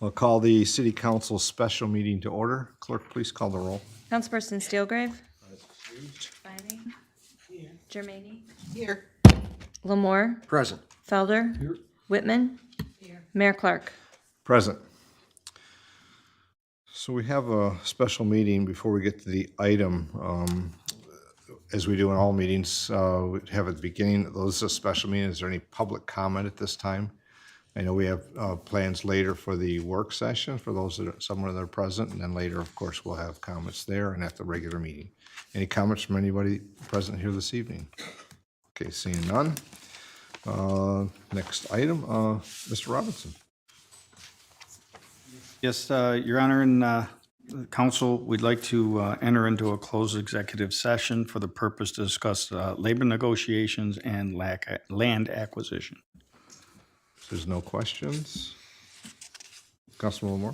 I'll call the City Council special meeting to order. Clerk, please call the roll. Councilperson Steelgrave. Vining. Germaine. Here. Lamore. Present. Felder. Here. Whitman. Mayor Clark. Present. So we have a special meeting before we get to the item. As we do in all meetings, we have at the beginning, this is a special meeting. Is there any public comment at this time? I know we have plans later for the work session for those that are somewhere that are present, and then later, of course, we'll have comments there and at the regular meeting. Any comments from anybody present here this evening? Okay, seeing none. Next item, Mr. Robinson. Yes, Your Honor, and Council, we'd like to enter into a closed executive session for the purpose to discuss labor negotiations and land acquisition. If there's no questions. Councilman Moore.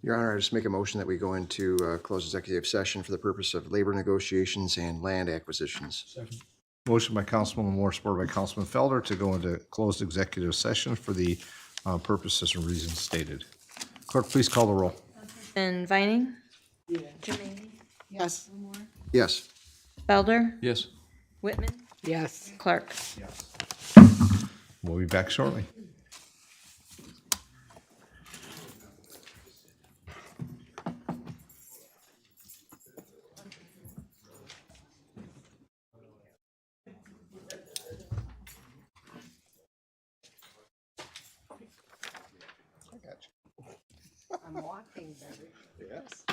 Your Honor, I just make a motion that we go into closed executive session for the purpose of labor negotiations and land acquisitions. Second. Motion by Councilman Moore, supported by Councilman Felder to go into closed executive session for the purposes and reasons stated. Clerk, please call the roll. And Vining. Germaine. Yes. Lamore. Yes. Felder. Yes. Whitman. Yes. Clark. We'll be back shortly. I'm walking better. Yes.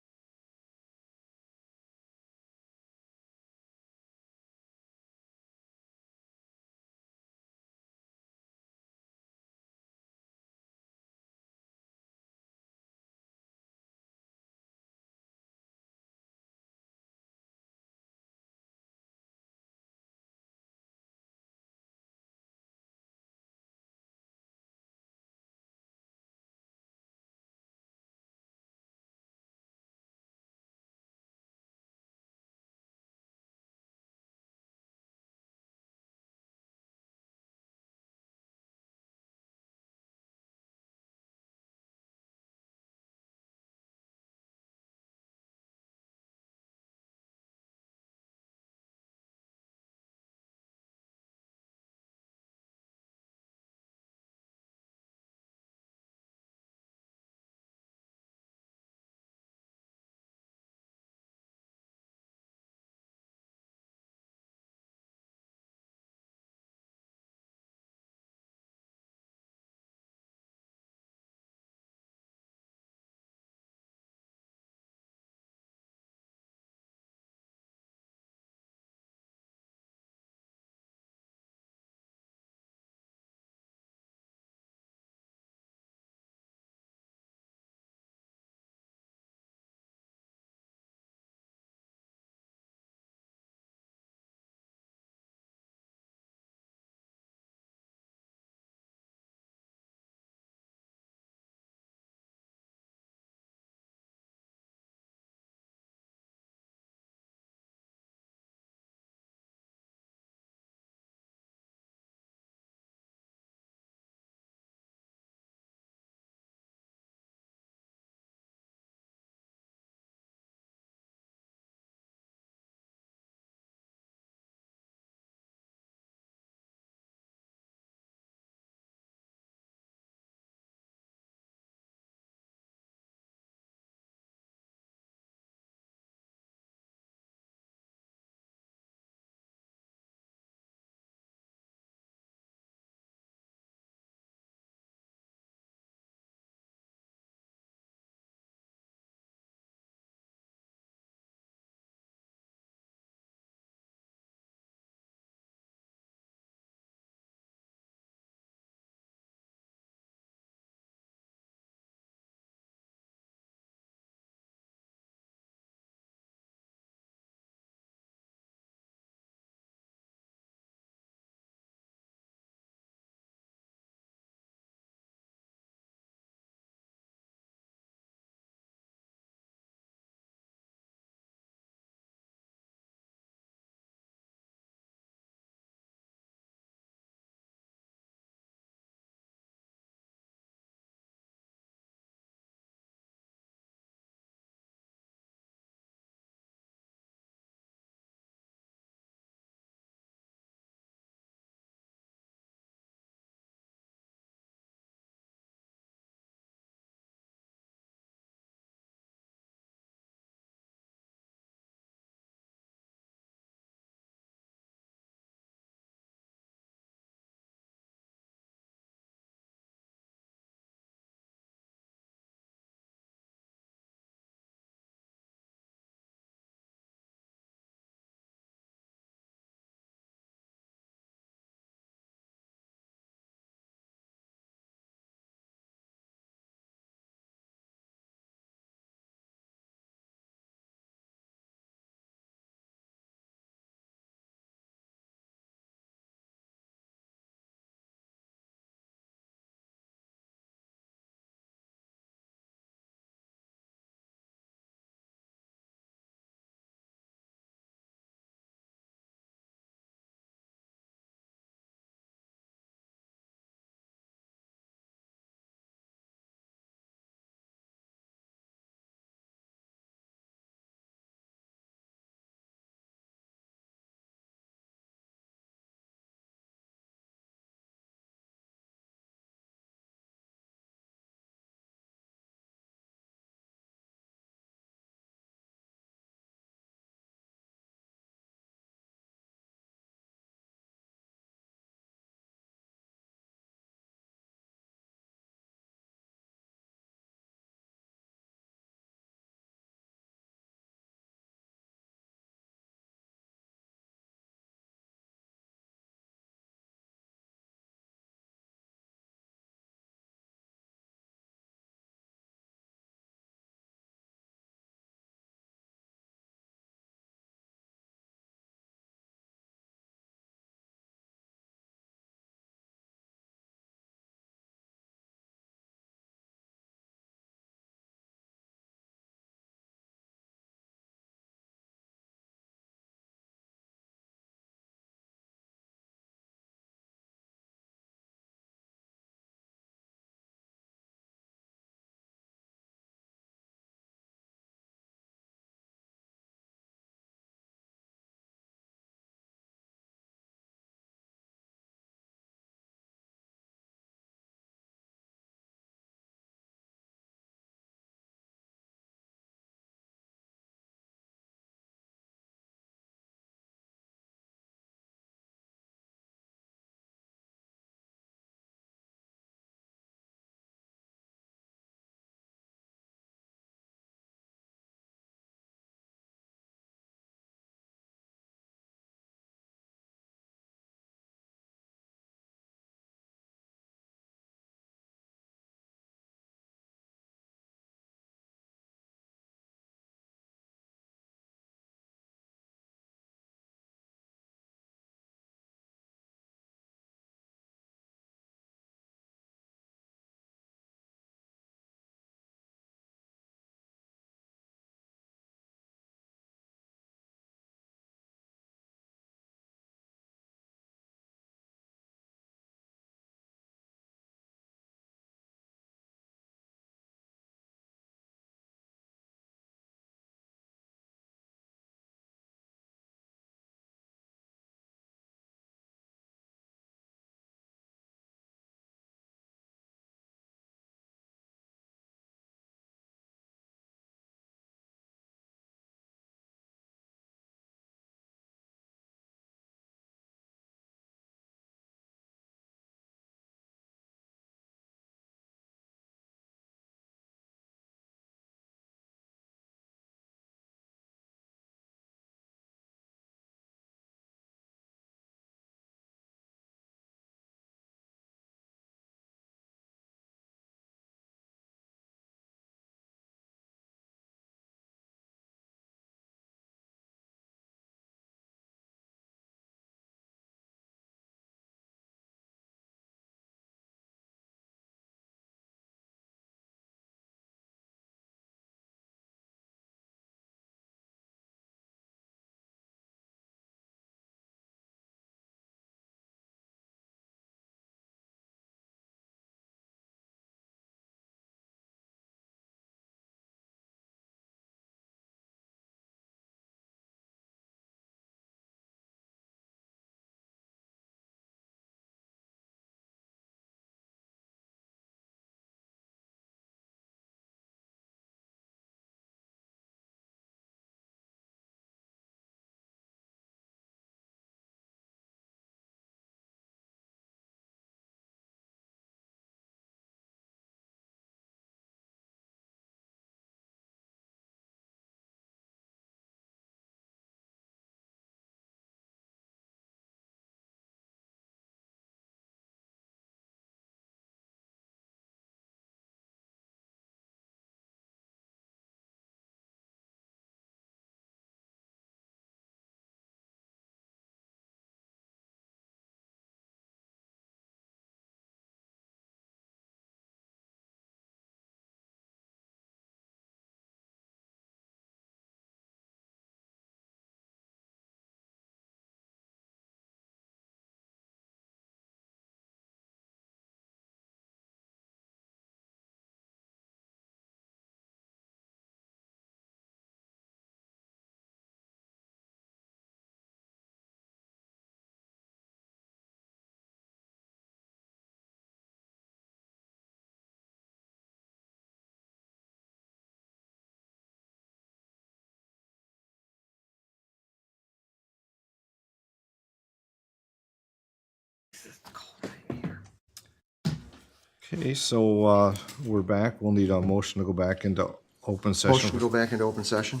Okay, so we're back. We'll need a motion to go back into open Motion to session go back into open session?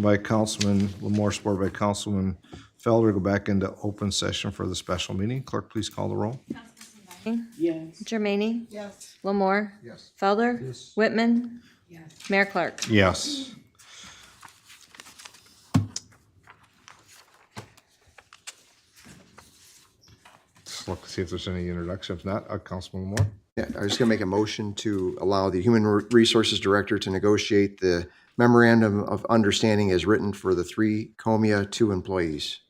by Councilman Lamore, supported by Councilman Felder, to go back into open session for the special meeting. Clerk, please call the roll. Jermaine? Yes. Lamore? Yes. Felder? Whitman? Mayor Clark? Yes. Let's look, see if there's any introduction. If not, Councilman Lamore. Yeah, I was just gonna make a motion to allow the Human Resources Director to negotiate the memorandum of understanding as written for the 3 Comia 2 employees.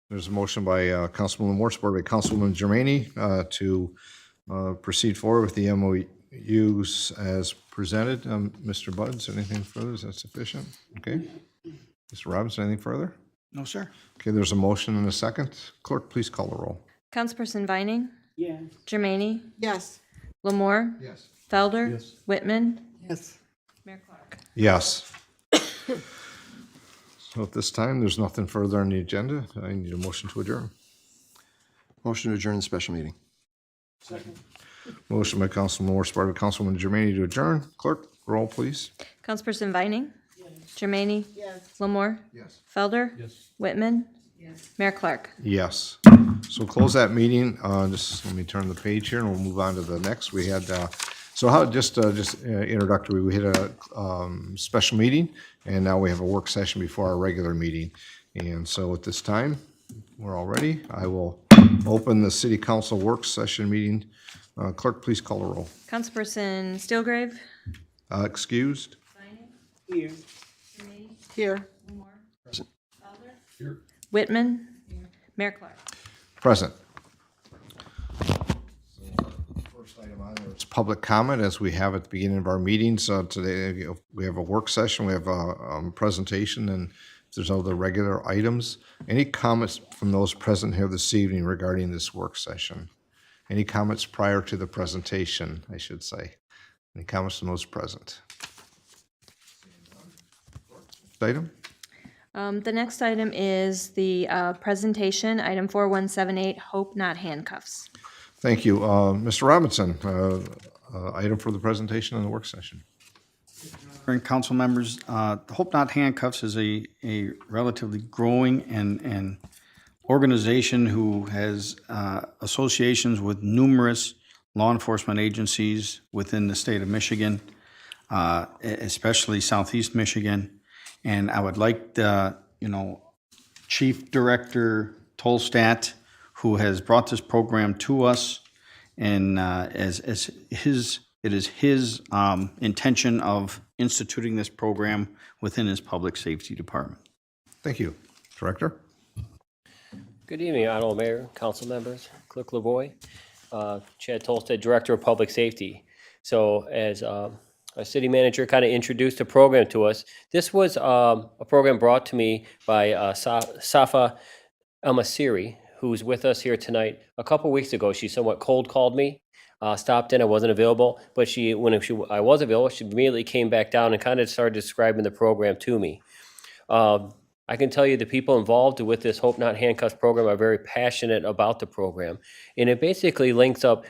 There's a motion by Councilman Lamore, supported by Councilwoman Germaini, to proceed forward with the MOUs as presented. Mr. Buds, anything further? Is that sufficient? Okay. Mr. Robinson, anything further? No, sir. Okay, there's a motion and a second. Clerk, please call the roll. Councilperson Vining? Yes. Jermaine? Yes. Lamore? Yes. Felder? Yes. Whitman? Yes. Mayor Clark? Yes. So at this time, there's nothing further on the agenda. I need a motion to adjourn. Motion to adjourn the special meeting. Motion by Councilman Moore, supported by Councilwoman Germaini to adjourn. Clerk, roll, please. Councilperson Vining? Jermaine? Yes. Lamore? Yes. Felder? Yes. Whitman? Yes. Mayor Clark? Yes. So close that meeting. Just let me turn the page here and we'll move on to the next. We had, just introductory, we had a special meeting and now we have a work session before our regular meeting. And so at this time, we're all ready. I will open the city council work session meeting. Clerk, please call the roll. Councilperson Steelgrave? Excused? Here. Present. Whitman? Mayor Clark? Present. First item on there is public comment, as we have at the beginning of our meetings. Today, we have a work session, we have a presentation, and if there's other regular items. Any comments from those present here this evening regarding this work session? Any comments prior to the presentation, I should say? Any comments from those present? Item? The next item is the presentation, item 4178, Hope Not Handcuffs. Thank you. Mr. Robinson, item for the presentation on the work session. And council members, Hope Not Handcuffs is a relatively growing and organization who has associations with numerous law enforcement agencies within the state of Michigan, especially Southeast Michigan. And I would like the, Chief Director Tolstat, who has brought this program to us, and it is his intention of instituting this program within his public safety department. Thank you. Director? Good evening, Honorable Mayor, council members, Clerk LaVoy, Chad Tolstead, Director of Public Safety. So as our city manager kind of introduced the program to us, this was a program brought to me by Safa El-Masiri, who's with us here tonight. A couple weeks ago, she somewhat cold called me, stopped in, I wasn't available, but I was available, she immediately came back down and kind of started describing the program to me. I can tell you the people involved with this Hope Not Handcuffs program are very passionate about the program. And it basically links up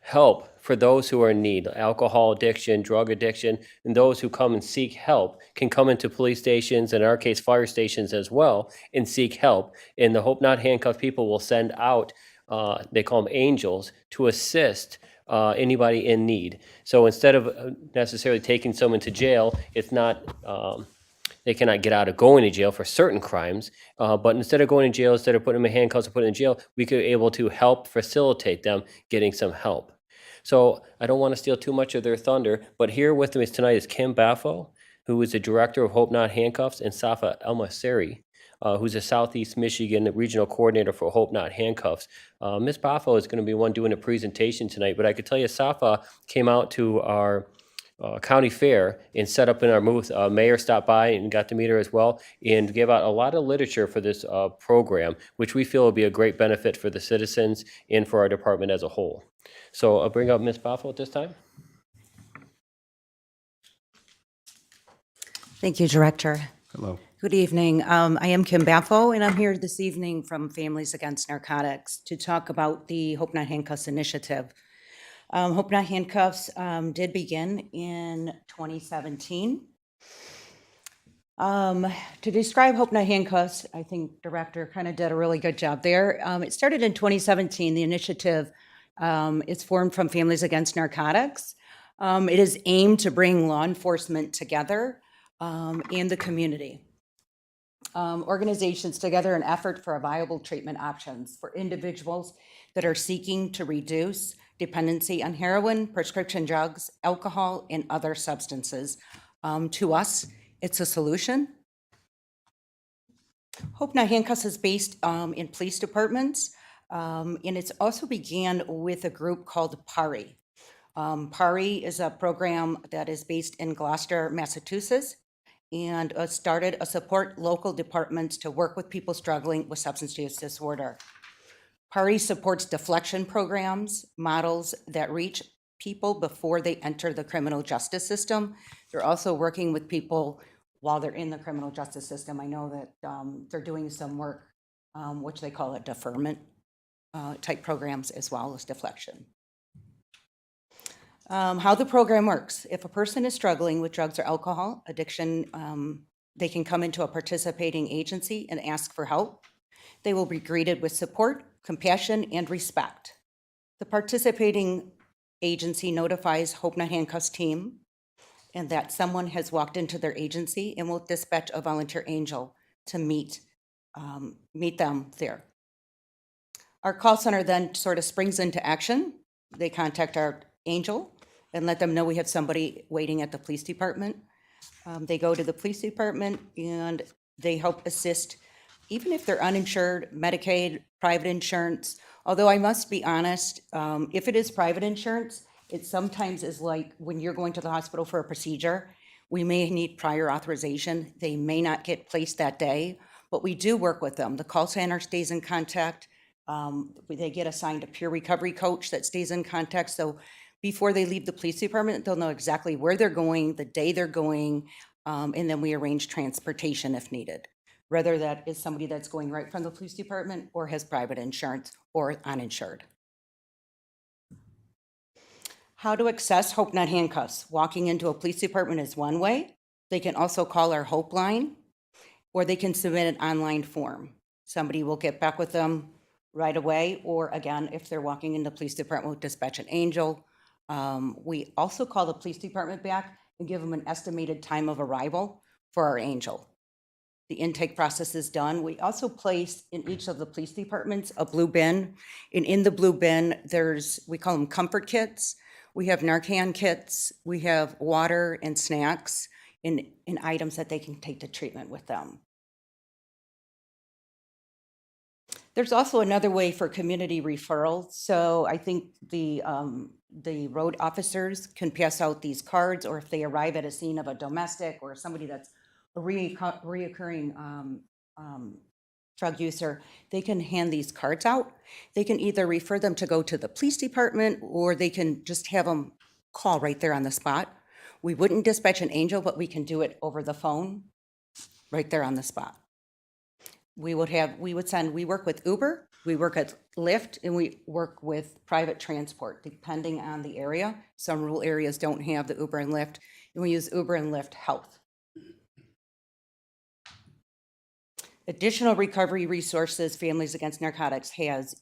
help for those who are in need, alcohol addiction, drug addiction, and those who come and seek help can come into police stations, in our case, fire stations as well, and seek help. And the Hope Not Handcuffed people will send out, they call them angels, to assist anybody in need. So instead of necessarily taking someone to jail, it's not, they cannot get out of going to jail for certain crimes, but instead of going to jail, instead of putting them in handcuffs or putting them in jail, we could be able to help facilitate them getting some help. So I don't want to steal too much of their thunder, but here with me tonight is Kim Baffo, who is the director of Hope Not Handcuffs, and Safa El-Masiri, who's a Southeast Michigan regional coordinator for Hope Not Handcuffs. Ms. Baffo is going to be one doing a presentation tonight, but I could tell you Safa came out to our county fair and set up in our booth. Mayor stopped by and got to meet her as well and gave out a lot of literature for this program, which we feel will be a great benefit for the citizens and for our department as a whole. So I'll bring up Ms. Baffo at this time. Thank you, Director. Hello. Good evening. I am Kim Baffo, and I'm here this evening from Families Against Narcotics to talk about the Hope Not Handcuffs initiative. Hope Not Handcuffs did begin in 2017. To describe Hope Not Handcuffs, I think Director kind of did a really good job there. It started in 2017. The initiative is formed from Families Against Narcotics. It is aimed to bring law enforcement together and the community. Organizations together in effort for a viable treatment options for individuals that are seeking to reduce dependency on heroin, prescription drugs, alcohol, and other substances. To us, it's a solution. Hope Not Handcuffs is based in police departments, and it's also began with a group called PARI. PARI is a program that is based in Gloucester, Massachusetts, and started to support local departments to work with people struggling with substance use disorder. PARI supports deflection programs, models that reach people before they enter the criminal justice system. They're also working with people while they're in the criminal justice system. I know that they're doing some work, which they call it deferment type programs as well as deflection. How the program works. If a person is struggling with drugs or alcohol addiction, they can come into a participating agency and ask for help. They will be greeted with support, compassion, and respect. The participating agency notifies Hope Not Handcuffs team and that someone has walked into their agency and will dispatch a volunteer angel to meet them there. Our call center then sort of springs into action. They contact our angel and let them know we have somebody waiting at the police department. They go to the police department and they help assist, even if they're uninsured, Medicaid, private insurance. Although I must be honest, if it is private insurance, it sometimes is like when you're going to the hospital for a procedure, we may need prior authorization. They may not get placed that day, but we do work with them. The call center stays in contact. They get assigned a peer recovery coach that stays in contact. So before they leave the police department, they'll know exactly where they're going, the day they're going, and then we arrange transportation if needed. Whether that is somebody that's going right from the police department or has private insurance or uninsured. How to access Hope Not Handcuffs. Walking into a police department is one way. They can also call our Hope line, or they can submit an online form. Somebody will get back with them right away, or again, if they're walking in the police department, we'll dispatch an angel. We also call the police department back and give them an estimated time of arrival for our angel. The intake process is done. We also place in each of the police departments a blue bin. And in the blue bin, we call them comfort kits. We have Narcan kits. We have water and snacks in items that they can take to treatment with them. There's also another way for community referrals. So I think the road officers can pass out these cards, or if they arrive at a scene of a domestic or somebody that's a reoccurring drug user, they can hand these cards out. They can either refer them to go to the police department, or they can just have them call right there on the spot. We wouldn't dispatch an angel, but we can do it over the phone right there on the spot. We work with Uber, we work at Lyft, and we work with private transport, depending on the area. Some rural areas don't have the Uber and Lyft, and we use Uber and Lyft Health. Additional recovery resources Families Against Narcotics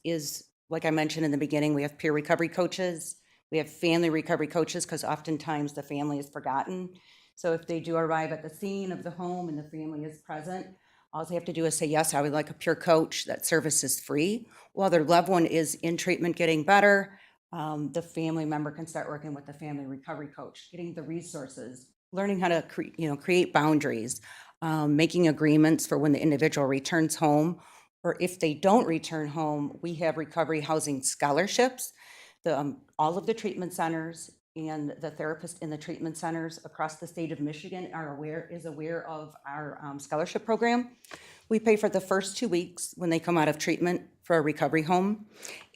is, like I mentioned in the beginning, we have peer recovery coaches, we have family recovery coaches, because oftentimes the family is forgotten. So if they do arrive at the scene of the home and the family is present, all they have to do is say, yes, I would like a peer coach. That service is free. While their loved one is in treatment getting better, the family member can start working with the family recovery coach, getting the resources, learning how to create boundaries, making agreements for when the individual returns home, or if they don't return home, we have recovery housing scholarships. All of the treatment centers and the therapists in the treatment centers across the state of Michigan is aware of our scholarship program. We pay for the first 2 weeks when they come out of treatment for a recovery home,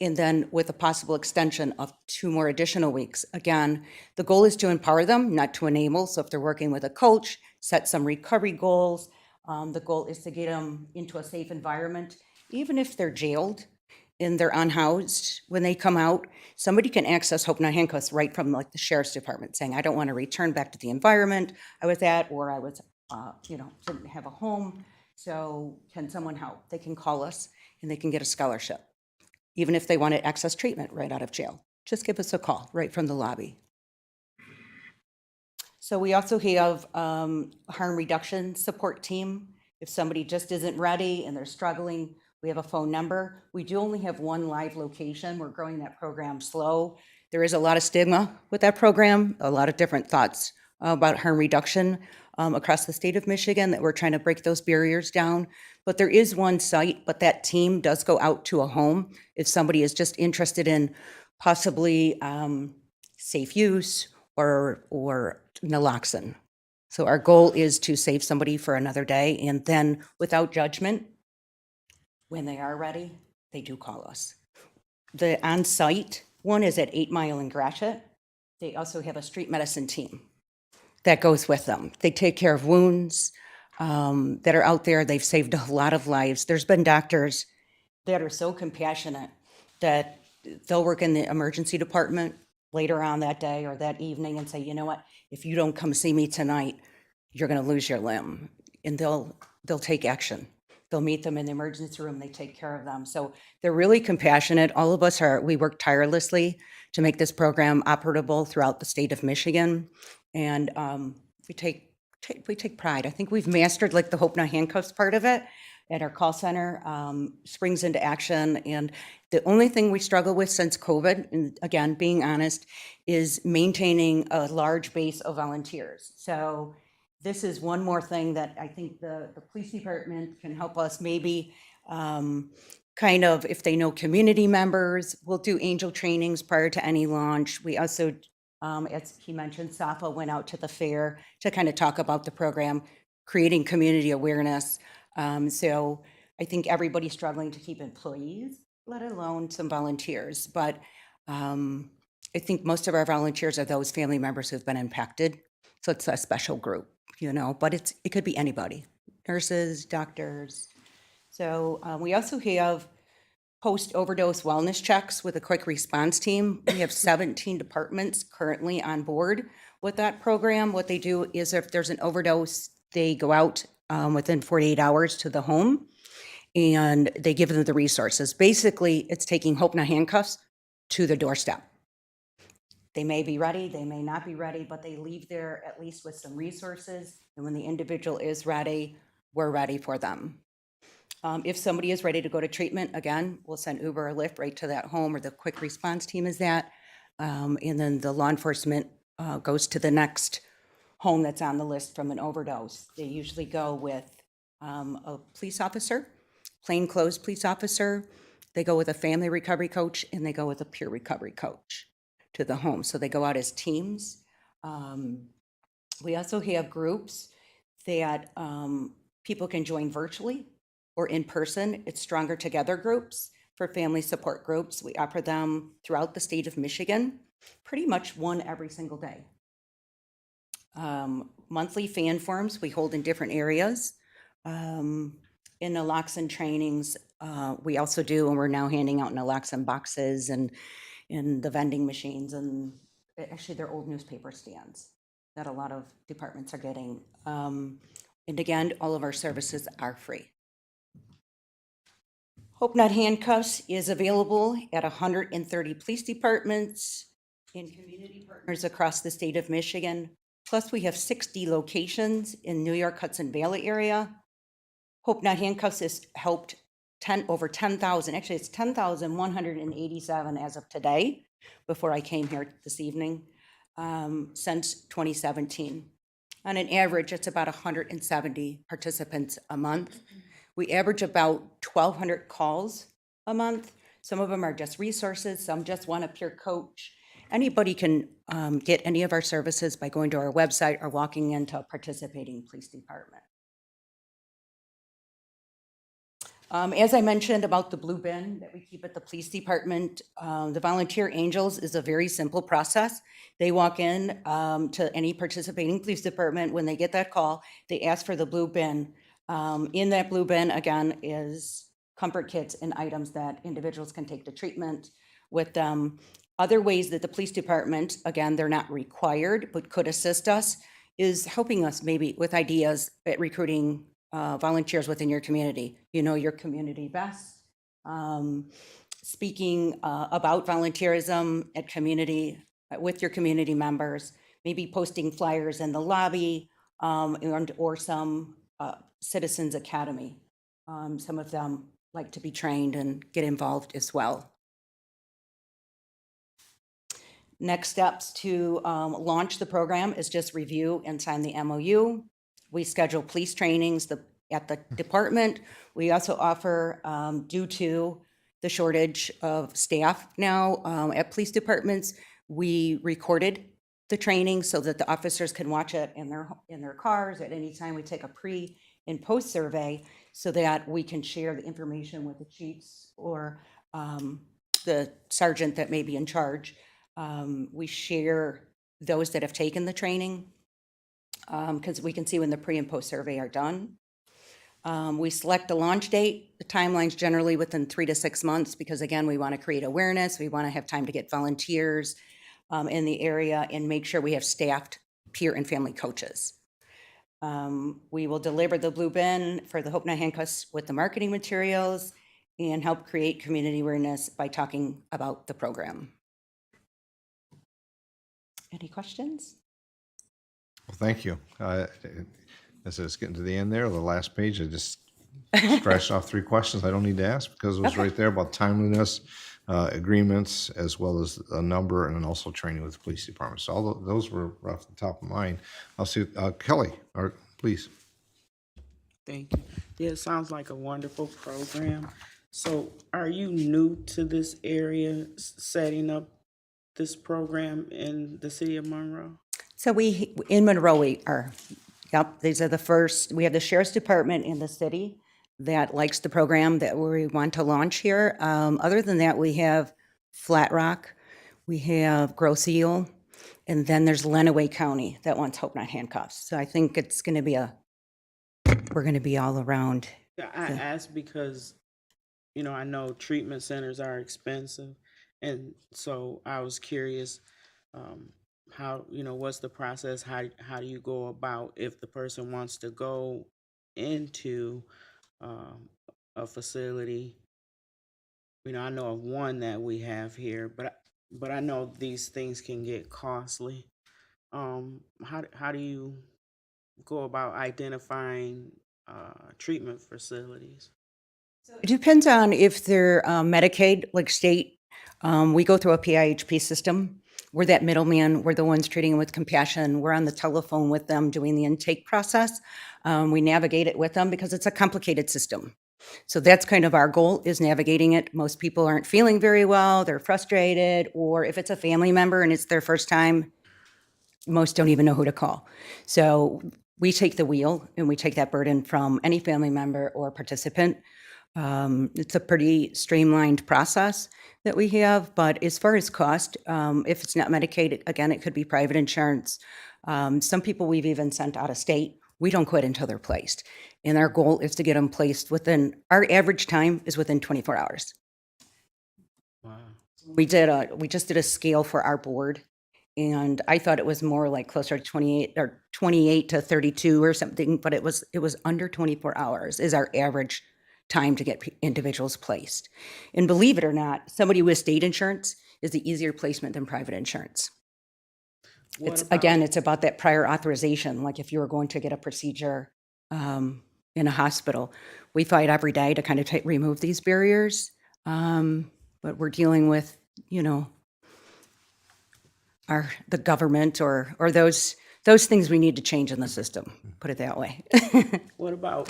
and then with a possible extension of 2 more additional weeks. Again, the goal is to empower them, not to enable. So if they're working with a coach, set some recovery goals, The goal is to get them into a safe environment, even if they're jailed and they're unhoused. When they come out, somebody can access Hope Not Handcuffs right from like the sheriff's department, saying, "I don't want to return back to the environment I was at, or I was, didn't have a home. So can someone help?" They can call us and they can get a scholarship, even if they want to access treatment right out of jail. Just give us a call right from the lobby. So we also have harm reduction support team. If somebody just isn't ready and they're struggling, we have a phone number. We do only have one live location. We're growing that program slow. There is a lot of stigma with that program, a lot of different thoughts about harm reduction across the state of Michigan, that we're trying to break those barriers down. But there is one site, but that team does go out to a home if somebody is just interested in possibly safe use or naloxone. So our goal is to save somebody for another day, and then without judgment, when they are ready, they do call us. The on-site one is at 8 Mile and Gratiot. They also have a street medicine team that goes with them. They take care of wounds that are out there. They've saved a lot of lives. There's been doctors that are so compassionate that they'll work in the emergency department later on that day or that evening and say, "You know what, if you don't come see me tonight, you're going to lose your limb." And they'll take action. They'll meet them in the emergency room. They take care of them. So they're really compassionate. All of us we work tirelessly to make this program operable throughout the state of Michigan. And we take pride. I think we've mastered like the Hope Not Handcuffs part of it at our call center, springs into action. And the only thing we struggle with since COVID, and again, being honest, is maintaining a large base of volunteers. So this is one more thing that I think the police department can help us maybe kind of, if they know community members, we'll do angel trainings prior to any launch. We also, as he mentioned, SAFA went out to the fair to kind of talk about the program, creating community awareness. So I think everybody's struggling to keep employees, let alone some volunteers. But I think most of our volunteers are those family members who've been impacted. So it's a special group, but it could be anybody, nurses, doctors. So we also have post-overdose wellness checks with a quick response team. We have 17 departments currently on board with that program. What they do is if there's an overdose, they go out within 48 hours to the home and they give them the resources. Basically, it's taking Hope Not Handcuffs to the doorstep. They may be ready, they may not be ready, but they leave there at least with some resources. And when the individual is ready, we're ready for them. If somebody is ready to go to treatment, again, we'll send Uber or Lyft right to that home, or the quick response team is that. And then the law enforcement goes to the next home that's on the list from an overdose. They usually go with a police officer, plainclothes police officer. They go with a family recovery coach, and they go with a peer recovery coach to the home. So they go out as teams. We also have groups that people can join virtually or in person. It's Stronger Together groups for family support groups. We offer them throughout the state of Michigan, pretty much one every single day. Monthly fan forums we hold in different areas. In naloxone trainings, we also do, and we're now handing out naloxone boxes and in the vending machines, and actually they're old newspaper stands that a lot of departments are getting. And again, all of our services are free. Hope Not Handcuffs is available at 130 police departments and community partners across the state of Michigan. Plus, we have 60 locations in New York, Hudson Valley area. Hope Not Handcuffs has helped over 10,000, actually it's 10,187 as of today, before I came here this evening, since 2017. On an average, it's about 170 participants a month. We average about 1,200 calls a month. Some of them are just resources, some just want a peer coach. Anybody can get any of our services by going to our website or walking into a participating police department. As I mentioned about the blue bin that we keep at the police department, the Volunteer Angels is a very simple process. They walk in to any participating police department. When they get that call, they ask for the blue bin. In that blue bin, again, is comfort kits and items that individuals can take to treatment with them. Other ways that the police department, again, they're not required, but could assist us, is helping us maybe with ideas at recruiting volunteers within your community. You know your community best. Speaking about volunteerism at community, with your community members, maybe posting flyers in the lobby, or some Citizens Academy. Some of them like to be trained and get involved as well. Next steps to launch the program is just review and sign the MOU. We schedule police trainings at the department. We also offer, due to the shortage of staff now at police departments, we recorded the training so that the officers can watch it in their cars at any time. We take a pre and post survey so that we can share the information with the chiefs or the sergeant that may be in charge. We share those that have taken the training because we can see when the pre and post survey are done. We select a launch date. The timeline's generally within 3 to 6 months because, again, we want to create awareness. We want to have time to get volunteers in the area and make sure we have staffed peer and family coaches. We will deliver the blue bin for the Hope Not Handcuffs with the marketing materials and help create community awareness by talking about the program. Any questions? Well, thank you. As it's getting to the end there, the last page, I just scratched off 3 questions I don't need to ask because it was right there about timeliness, agreements, as well as a number, and then also training with the police department. So all those were off the top of mind. I'll see, Kelly, please. Thank you. Yeah, it sounds like a wonderful program. So are you new to this area, setting up this program in the city of Monroe? So in Monroe, we are, yep, these are the first, we have the sheriff's department in the city that likes the program that we want to launch here. Other than that, we have Flat Rock, we have Grosse Ile, and then there's Lenawee County that wants Hope Not Handcuffs. So I think it's going to be we're going to be all around. Yeah, I asked because, I know treatment centers are expensive. And so I was curious, how, what's the process? How do you go about if the person wants to go into a facility? I know of one that we have here, but I know these things can get costly. How do you go about identifying treatment facilities? It depends on if they're Medicaid, like state. We go through a PIHP system. We're that middleman. We're the ones treating them with compassion. We're on the telephone with them doing the intake process. We navigate it with them because it's a complicated system. So that's kind of our goal, is navigating it. Most people aren't feeling very well. They're frustrated. Or if it's a family member and it's their first time, most don't even know who to call. So we take the wheel and we take that burden from any family member or participant. It's a pretty streamlined process that we have, but as far as cost, if it's not Medicaid, again, it could be private insurance. Some people we've even sent out of state. We don't quit until they're placed. And our goal is to get them placed our average time is within 24 hours. Wow. We just did a scale for our board, and I thought it was more like closer to 28 to 32 or something, but it was under 24 hours is our average time to get individuals placed. And believe it or not, somebody with state insurance is the easier placement than private insurance. It's about that prior authorization. Like if you were going to get a procedure in a hospital, we fight every day to kind of remove these barriers. But we're dealing with, the government or those things we need to change in the system, put it that way. What about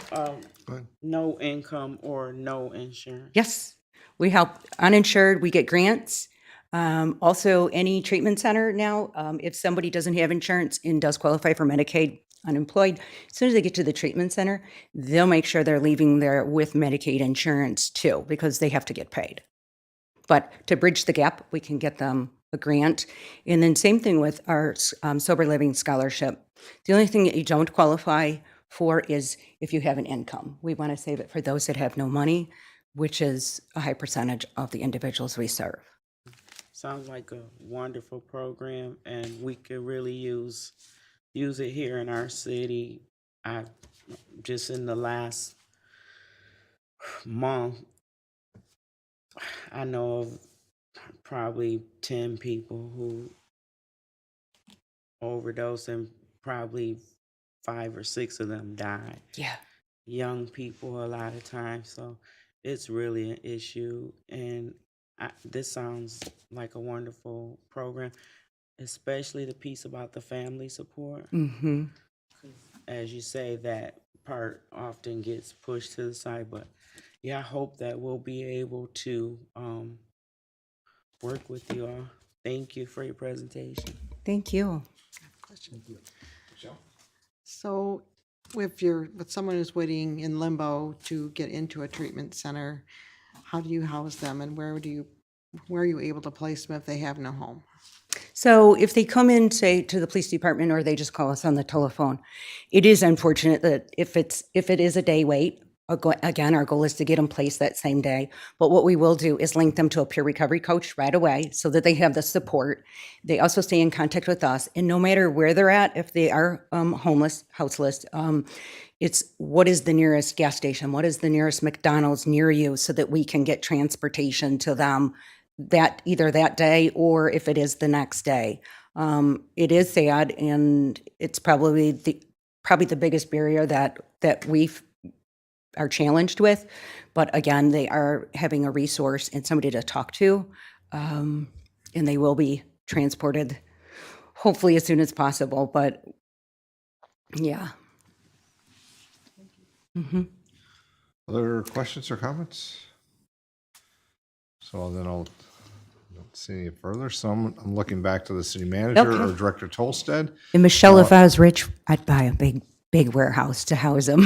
no income or no insurance? Yes, we help uninsured, we get grants. Also, any treatment center now, if somebody doesn't have insurance and does qualify for Medicaid, unemployed, as soon as they get to the treatment center, they'll make sure they're leaving there with Medicaid insurance too, because they have to get paid. But to bridge the gap, we can get them a grant. And then same thing with our sober living scholarship. The only thing that you don't qualify 4 is if you have an income. We want to save it for those that have no money, which is a high percentage of the individuals we serve. Sounds like a wonderful program, and we could really use it here in our city. I just in the last month, I know of probably 10 people who overdosed, and probably 5 or 6 of them died. Yeah. Young people a lot of times, so it's really an issue. And this sounds like a wonderful program, especially the piece about the family support. Mm-hmm. As you say, that part often gets pushed to the side, but yeah, I hope that we'll be able to work with you all. Thank you for your presentation. Thank you. So with someone who's waiting in limbo to get into a treatment center, how do you house them and where are you able to place them if they have no home? So if they come in, say, to the police department, or they just call us on the telephone, it is unfortunate that if it is a day wait, again, our goal is to get them placed that same day. But what we will do is link them to a peer recovery coach right away so that they have the support. They also stay in contact with us. And no matter where they're at, if they are homeless, houseless, it's what is the nearest gas station? What is the nearest McDonald's near you so that we can get transportation to them that either that day or if it is the next day. It is sad, and it's probably the biggest barrier that we are challenged with. But again, they are having a resource and somebody to talk to, and they will be transported hopefully as soon as possible. But yeah. Other questions or comments? So then I'll don't see any further. So I'm looking back to the city manager or Okay. Director Tolstead. And Michelle, if I was rich, I'd buy a big warehouse to house them.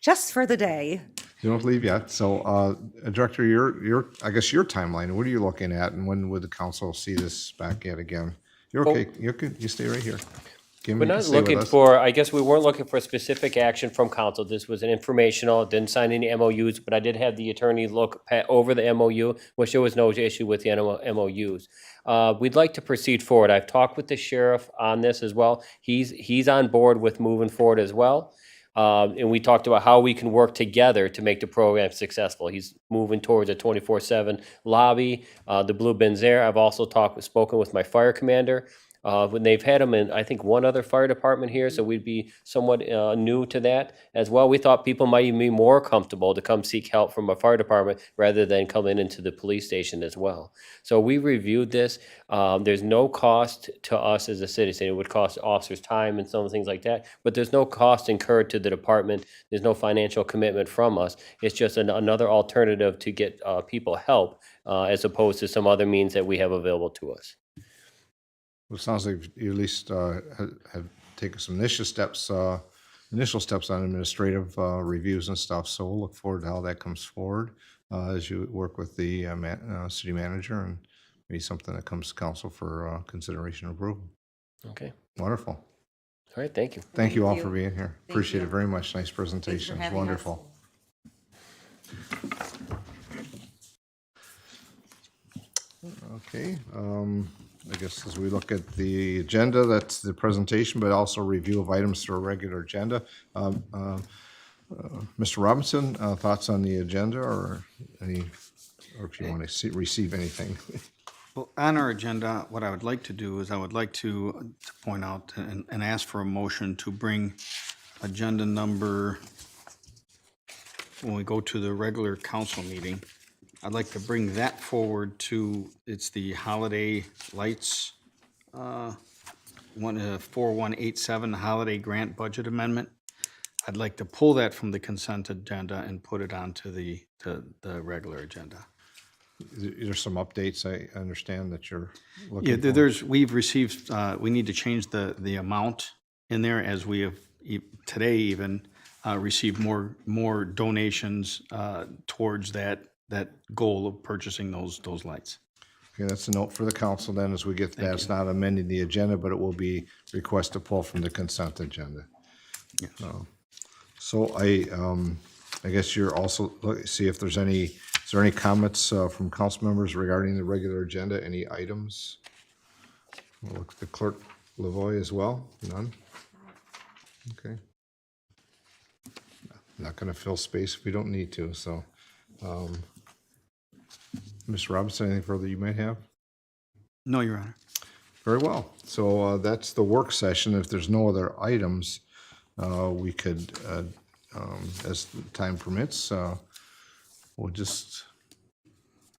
Just for the day. You don't leave yet. So, Director, I guess your timeline, what are you looking at, and when would the council see this back yet again? You're okay. You're good. You stay right here. Kim, We're you can not stay with looking us. for, I guess we weren't looking for specific action from council. This was an informational, didn't sign any MOUs, but I did have the attorney look over the MOU, which there was no issue with the MOUs. We'd like to proceed forward. I've talked with the sheriff on this as well. He's on board with moving forward as well. And we talked about how we can work together to make the program successful. He's moving towards a 24/7 lobby. The blue bin's there. I've also spoken with my fire commander. When they've had them in, I think, one other fire department here, so we'd be somewhat new to that as well. We thought people might even be more comfortable to come seek help from a fire department rather than coming into the police station as well. So we reviewed this. There's no cost to us as a citizen. It would cost officers time and some things like that, but there's no cost incurred to the department. There's no financial commitment from us. It's just another alternative to get people help as opposed to some other means that we have available to us. Well, it sounds like you at least have taken some initial steps on administrative reviews and stuff. So we'll look forward to how that comes forward as you work with the city manager, and maybe something that comes to council for consideration or approval. Okay. Wonderful. All right. Thank you. Thank you all you. for being here. Thank Appreciate you. it very much. Nice presentation. It's having us. wonderful. Okay, I guess as we look at the agenda, that's the presentation, but also review of items to our regular agenda. Mr. Robinson, thoughts on the agenda or if you want to receive anything? Well, on our agenda, what I would like to do is I would like to point out and ask for a motion to bring agenda number, when we go to the regular council meeting, I'd like to bring that forward to, it's the holiday lights, 4187, holiday grant budget amendment. I'd like to pull that from the consent agenda and put it onto the regular agenda. There's some updates I understand that you're looking Yeah, for. we've received, we need to change the amount in there, as we have today even received more donations towards that goal of purchasing those lights. Okay, that's a note for the council then as we get to that. It's not amending the agenda, but it will be request to pull from the consent agenda. Yes. So I guess you're also, see if there's any, is there any comments from council members regarding the regular agenda? Any items? We'll look at the clerk Lavoy as well. None? Okay. Not gonna fill space if we don't need to, so. Ms. Robinson, anything further you might have? No, Your Honor. Very well. So that's the work session. If there's no other items, we could, as time permits, we'll just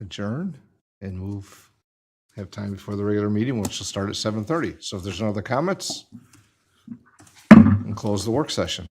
adjourn and move, have time before the regular meeting, which will start at 7:30. So if there's no other comments, and close the work session.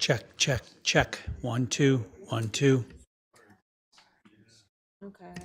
Check, check, check. 1, 2, 1, 2. Okay.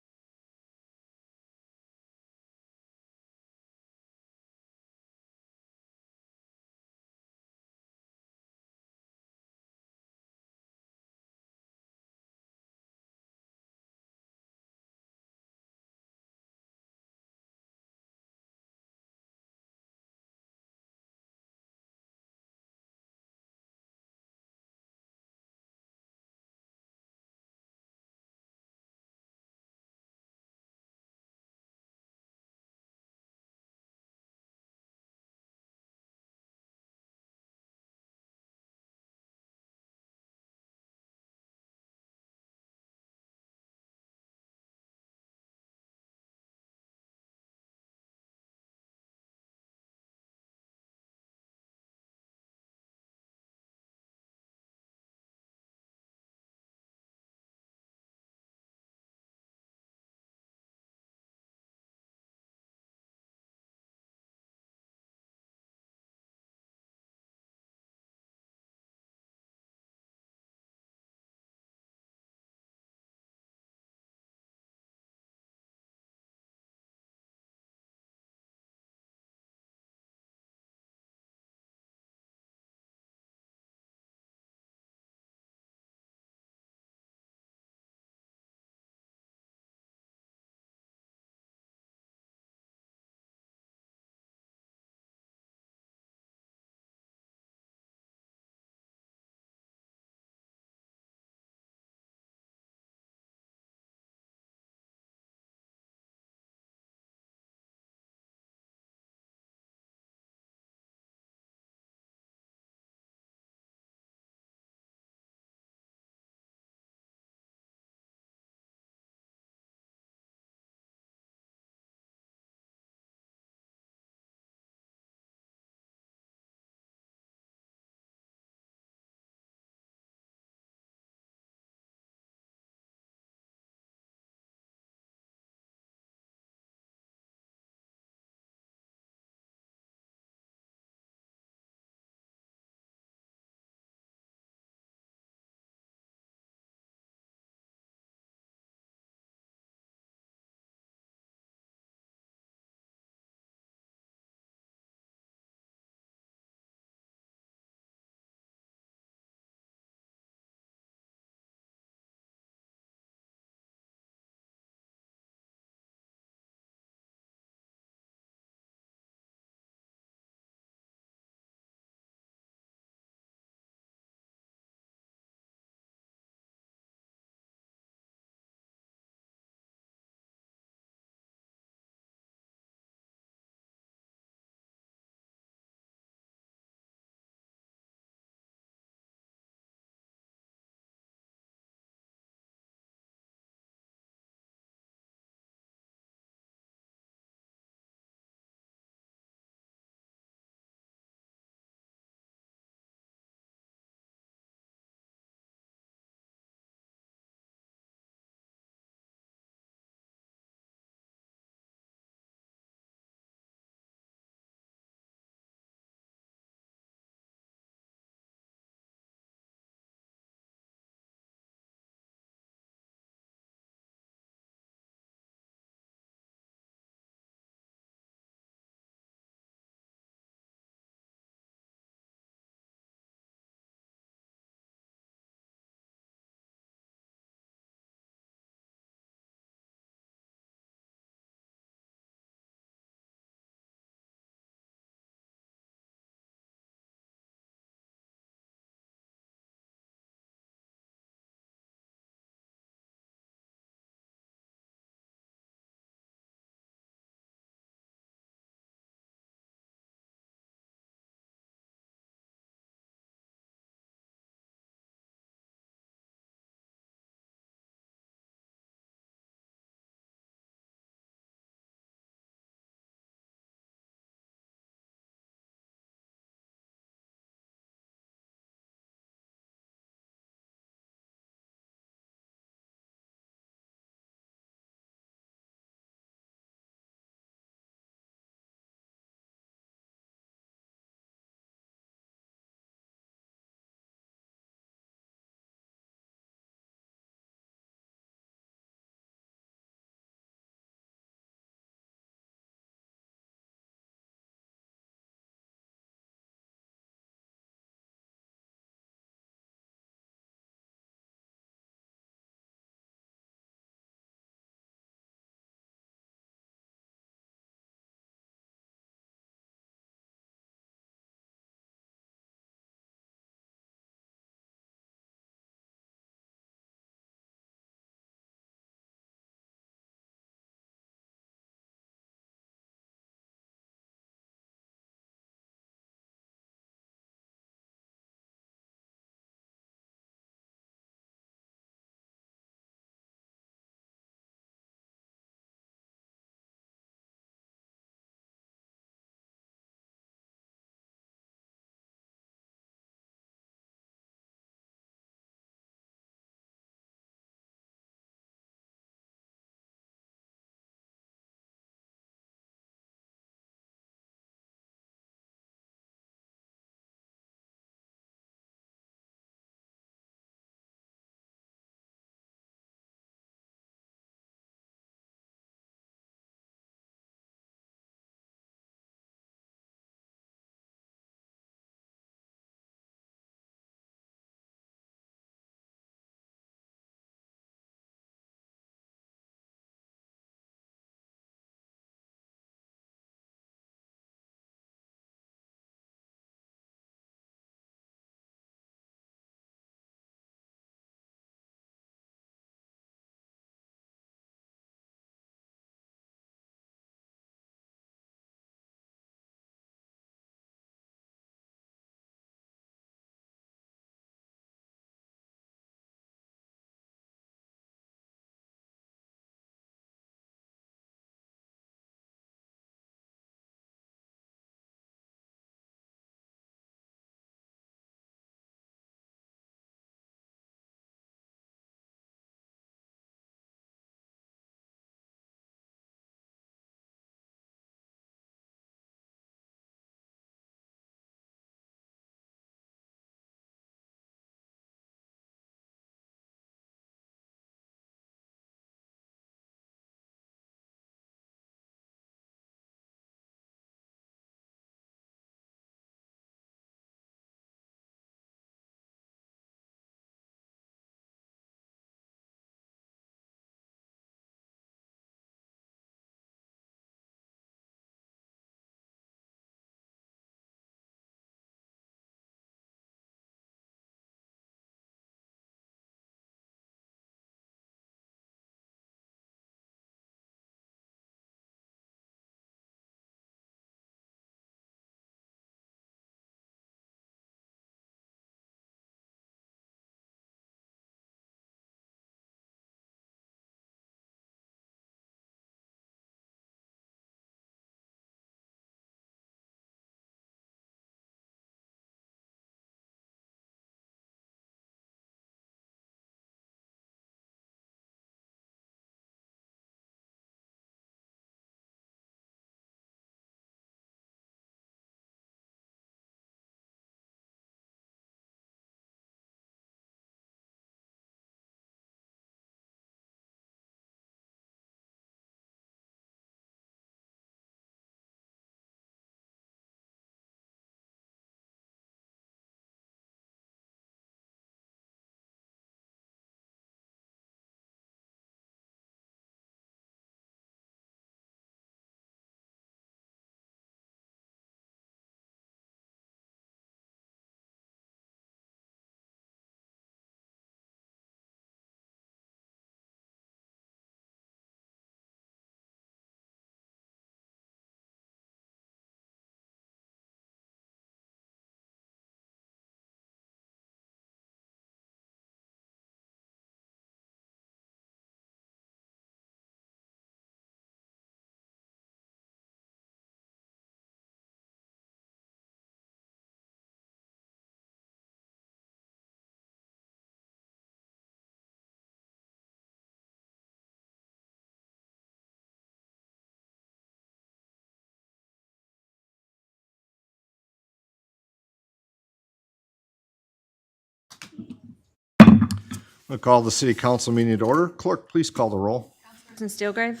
I'll call the city council meeting to order. Clerk, please call the roll. Councilperson Steelgrave,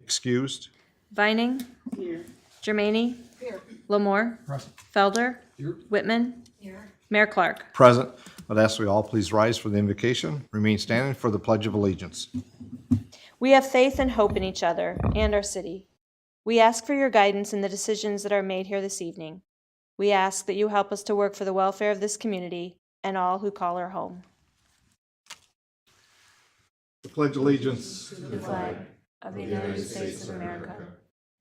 Excused. Vining. Jermaine. Lamore. Felder. Whitman. Mayor Clark. Present. I'd ask we all please rise for the invocation. Remain standing for the Pledge of Allegiance. We have faith and hope in each other and our city. We ask for your guidance in the decisions that are made here this evening. We ask that you help us to work for the welfare of this community and all who call our home. The Pledge allegiance. To the flag of the United States of America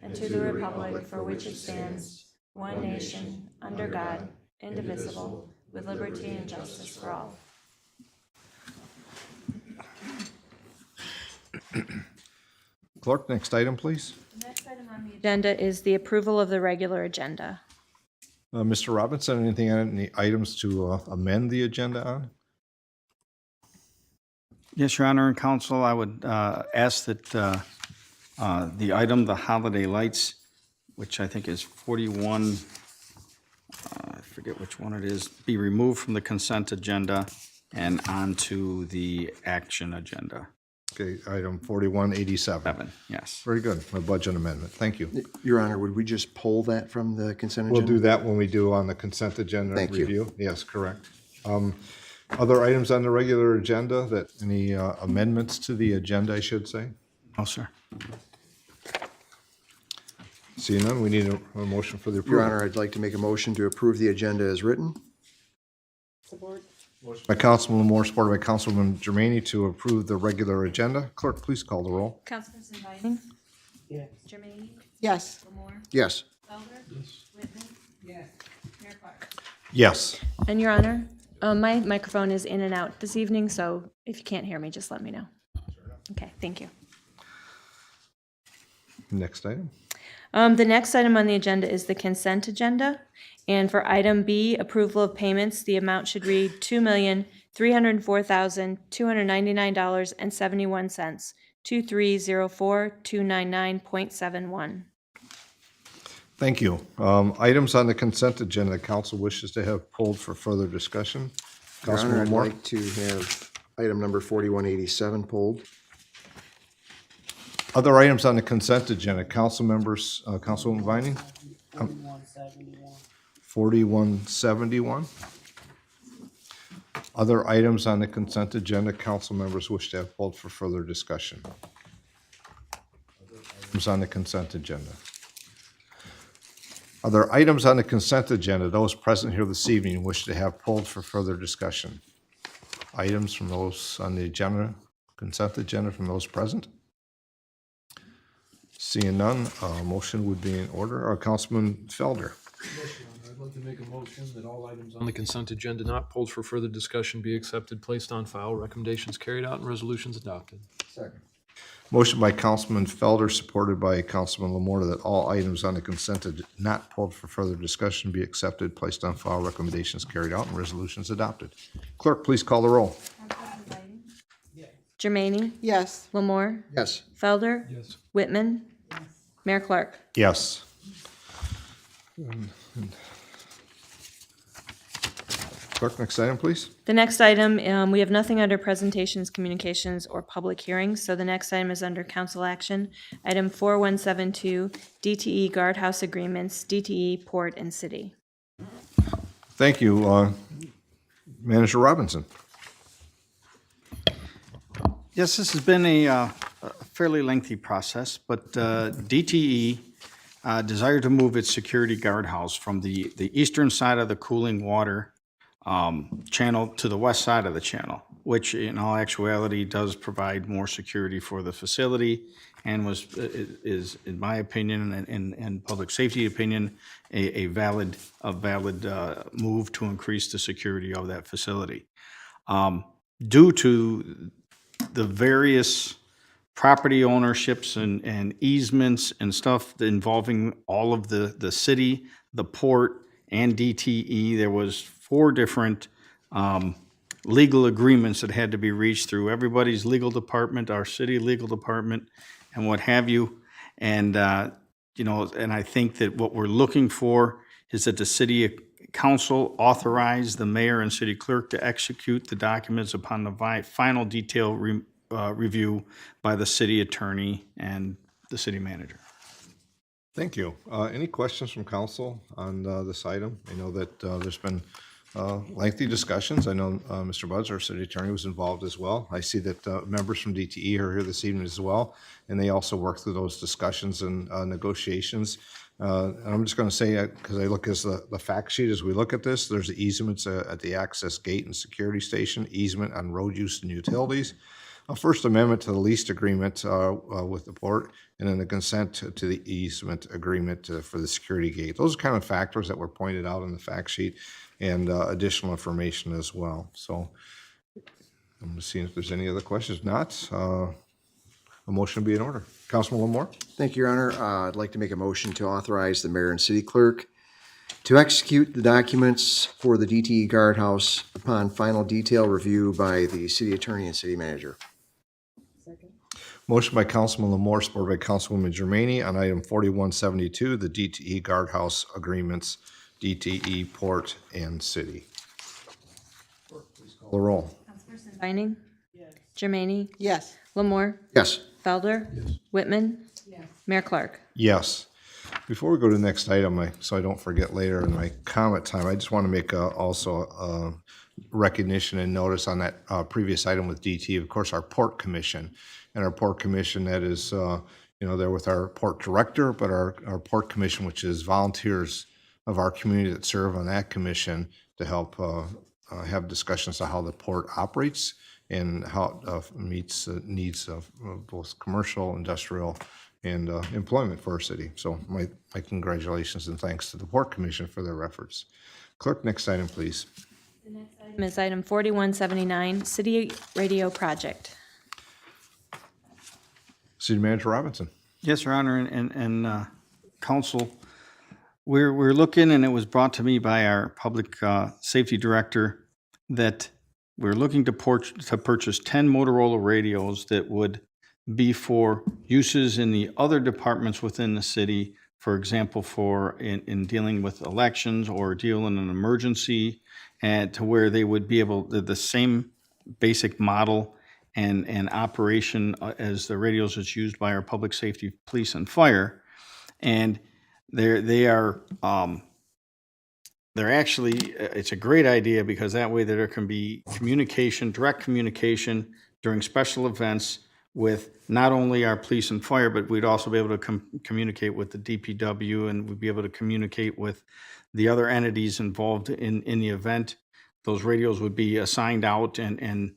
and to the republic for which it stands, one nation, under God, indivisible, with liberty and justice for all. Clerk, next item, please. The next item on the agenda is the approval of the regular agenda. Mr. Robinson, anything on any items to amend the agenda on? Yes, Your Honor and Council, I would ask that the item, the holiday lights, which I think is 41, I forget which one it is, be removed from the consent agenda and onto the action agenda. Okay, item 4187. 7, yes. Very good. A budget amendment. Thank you. Your Honor, would we just pull that from the consent We'll agenda? do that when we do on the consent agenda Thank you. review. Yes, correct. Other items on the regular agenda that, any amendments to the agenda, I should say? No, sir. Seeing none, we need a motion for the Your approval. Honor, I'd like to make a motion to approve the agenda as written. By Councilman Moore, supported by Councilman Jermaine to approve the regular agenda. Clerk, please call the roll. Councilperson Vining. Yes. Jermaine. Yes. Lamore. Yes. Felder. Yes. Whitman. Yes. Mayor Clark. Yes. And Your Honor, my microphone is in and out this evening, so if you can't hear me, just let me know. Okay, thank you. Next item. The next item on the agenda is the consent agenda. And for item B, approval of payments, the amount should read $2,304,299.71, 2304299.71. Thank you. Items on the consent agenda, the council wishes to have pulled for further discussion. Your Honor, Councilman I'd Moore. like to have item number 4187 pulled. Other items on the consent agenda, council members, Councilwoman Vining? 4171. Other items on the consent agenda, council members wish to have pulled for further discussion. Items on the consent agenda. Other items on the consent agenda, those present here this evening wish to have pulled for further discussion. Items from those on the agenda, consent agenda from those present? Seeing none, motion would be in order. Councilman Felder. I'd like to make a motion that all items on the consent agenda not pulled for further discussion be accepted, placed on file, recommendations carried out, and resolutions adopted. Second. Motion by Councilman Felder, supported by Councilman Lamorta, that all items on the consent not pulled for further discussion be accepted, placed on file, recommendations carried out, and resolutions adopted. Clerk, please call the roll. Jermaine. Yes. Lamore. Yes. Felder. Yes. Whitman. Mayor Clark. Yes. Clerk, next item, please. The next item, we have nothing under presentations, communications, or public hearings, so the next item is under council action. Item 4172, DTE guardhouse agreements, DTE Port and City. Thank you. Manager Robinson. Yes, this has been a fairly lengthy process, but DTE desired to move its security guardhouse from the eastern side of the cooling water channel to the west side of the channel, which in all actuality does provide more security for the facility and is, in my opinion and public safety opinion, a valid move to increase the security of that facility. Due to the various property ownerships and easements and stuff involving all of the city, the port, and DTE, there was 4 different legal agreements that had to be reached through everybody's legal department, our city legal department, and what have you. And, and I think that what we're looking for is that the city council authorize the mayor and city clerk to execute the documents upon the final detail review by the city attorney and the city manager. Thank you. Any questions from council on this item? I know that there's been lengthy discussions. I know Mr. Buds, our city attorney, was involved as well. I see that members from DTE are here this evening as well, and they also worked through those discussions and negotiations. And I'm just going to say, because I look as the fact sheet as we look at this, there's easements at the access gate and security station, easement on road use and utilities, a First Amendment to the lease agreement with the port, and then the consent to the easement agreement for the security gate. Those are kind of factors that were pointed out in the fact sheet, and additional information as well. So I'm just seeing if there's any other questions. If not, a motion would be in order. Councilman Lamore? Thank you, Your Honor. I'd like to make a motion to authorize the mayor and city clerk to execute the documents for the DTE guardhouse upon final detail review by the city attorney and city manager. Motion by Councilman Lamore, supported by Councilwoman Germaini on item 4172, the DTE guardhouse agreements, DTE Port and City. Please call the roll. Vining? Germaini? Yes. Lamore? Yes. Felder? Whitman? Mayor Clark? Yes. Before we go to the next item, so I don't forget later in my comment time, I just want to make also a recognition and notice on that previous item with DT, of course, our Port Commission. And our Port Commission, that is, there with our Port Director, but our Port Commission, which is volunteers of our community that serve on that commission to help have discussions on how the port operates and how it meets the needs of both commercial, industrial, and employment for our city. So my congratulations and thanks to the Port Commission for their efforts. Clerk, next item, please. Item is item 4179, City Radio Project. City Manager Robinson. Yes, Your Honor, and council, we're looking, and it was brought to me by our public safety director, that we're looking to purchase 10 Motorola radios that would be for uses in the other departments within the city, for example, in dealing with elections or dealing in an emergency, and to where they would be able, the same basic model and operation as the radios that's used by our public safety, police, and fire. And they're actually, it's a great idea because that way there can be communication, direct communication during special events with not only our police and fire, but we'd also be able to communicate with the DPW, and we'd be able to communicate with the other entities involved in the event. Those radios would be assigned out and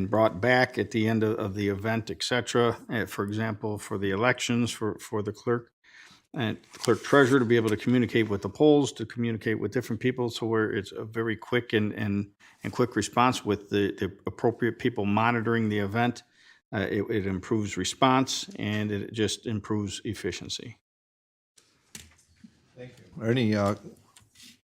brought back at the end of the event, et cetera. For example, for the elections, for the clerk and clerk treasurer to be able to communicate with the polls, to communicate with different people, so where it's a very quick and quick response with the appropriate people monitoring the event. It improves response, and it just improves efficiency. Thank you. Are any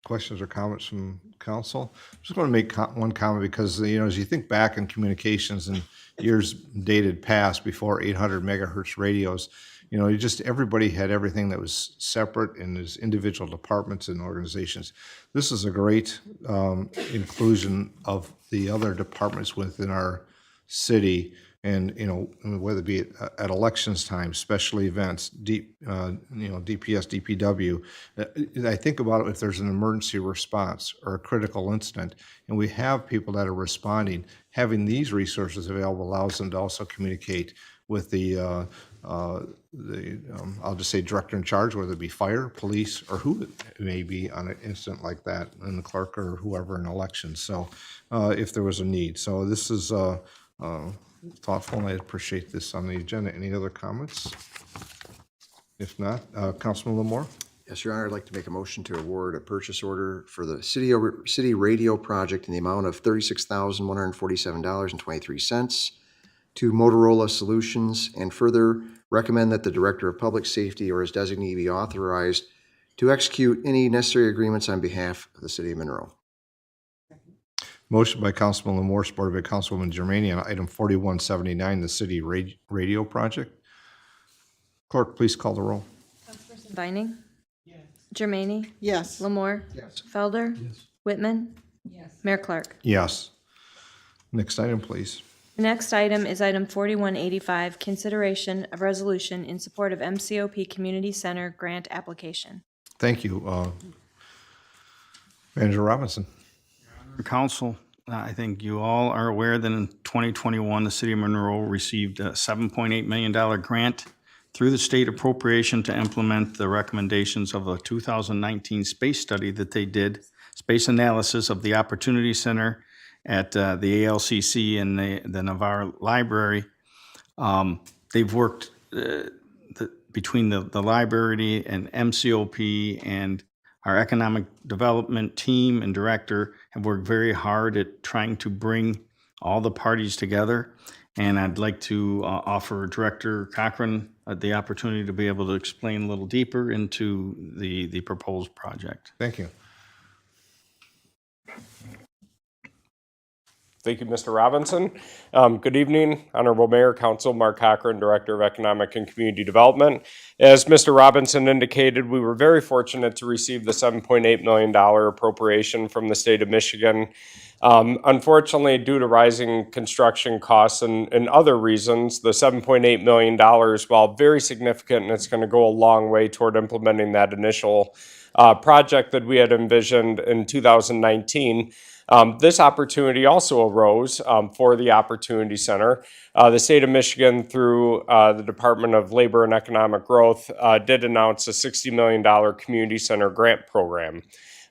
questions or comments from council? Just want to make one comment because, as you think back in communications in years dated past before 800 megahertz radios, everybody had everything that was separate in as individual departments and organizations. This is a great inclusion of the other departments within our city. And, whether it be at elections time, special events, DPS, DPW, I think about it if there's an emergency response or a critical incident, and we have people that are responding, having these resources available allows them to also communicate with the I'll just say director in charge, whether it be fire, police, or who it may be on an incident like that, and the clerk or whoever in elections. So if there was a need. So this is thoughtful, and I appreciate this on the agenda. Any other comments? If not, Councilman Lamore? Yes, Your Honor, I'd like to make a motion to award a purchase order for the city radio project in the amount of $36,147.23 to Motorola Solutions, and further recommend that the Director of Public Safety or his designee be authorized to execute any necessary agreements on behalf of the city of Monroe. Motion by Councilman Lamore, supported by Councilwoman Germaini on item 4179, the city radio project. Clerk, please call the roll. Vining? Jermaine? Yes. Lamore? Yes. Felder? Whitman? Mayor Clark. Yes. Next item, please. The next item is item 4185, consideration of resolution in support of MCOP Community Center grant application. Thank you. Manager Robinson. Council, I think you all are aware that in 2021, the city of Monroe received a $7.8 million grant through the state appropriation to implement the recommendations of a 2019 space study that they did, space analysis of the Opportunity Center at the ALCC and the Navarre Library. They've worked between the library and MCOP and our economic development team and director have worked very hard at trying to bring all the parties together. And I'd like to offer Director Cochran the opportunity to be able to explain a little deeper into the proposed project. Thank you. Thank you, Mr. Robinson. Good evening, Honorable Mayor, Council, Mark Cochran, Director of Economic and Community Development. As Mr. Robinson indicated, we were very fortunate to receive the $7.8 million appropriation from the state of Michigan. Unfortunately, due to rising construction costs and other reasons, the $7.8 million, while very significant, and it's going to go a long way toward implementing that initial project that we had envisioned in 2019, this opportunity also arose for the Opportunity Center. The state of Michigan, through the Department of Labor and Economic Growth, did announce a $60 million community center grant program.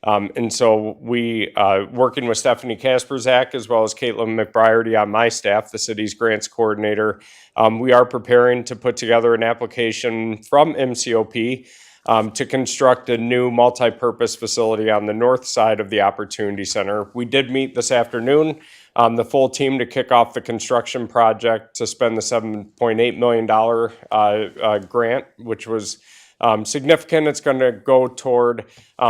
And so we, working with Stephanie Kasperzak as well as Caitlin McBriarty on my staff, the city's grants coordinator, we are preparing to put together an application from MCOP to construct a new multi-purpose facility on the north side of the Opportunity Center. We did meet this afternoon, the full team, to kick off the construction project to spend the $7.8 million grant, which was significant. It's going to go toward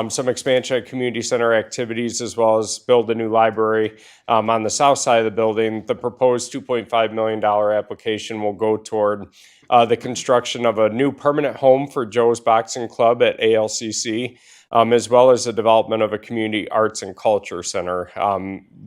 some expansion of community center activities as well as build a new library on the south side of the building. The proposed $2.5 million application will go toward the construction of a new permanent home for Joe's Boxing Club at ALCC, as well as the development of a community arts and culture center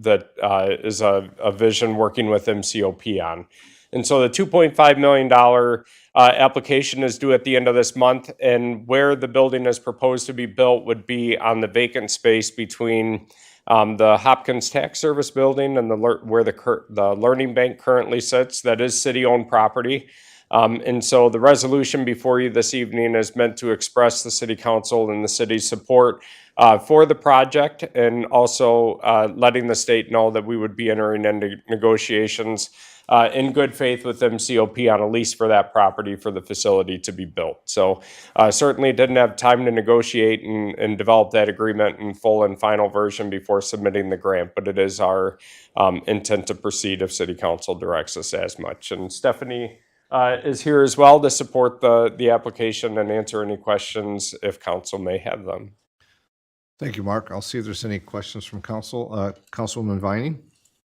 that is a vision working with MCOP on. And so the $2.5 million application is due at the end of this month, and where the building is proposed to be built would be on the vacant space between the Hopkins Tax Service building and where the Learning Bank currently sits. That is city-owned property. And so the resolution before you this evening is meant to express the city council and the city's support for the project, and also letting the state know that we would be entering into negotiations in good faith with MCOP on a lease for that property for the facility to be built. So certainly didn't have time to negotiate and develop that agreement in full and final version before submitting the grant, but it is our intent to proceed if city council directs us as much. And Stephanie is here as well to support the application and answer any questions if council may have them. Thank you, Mark. I'll see if there's any questions from council. Councilwoman Vining?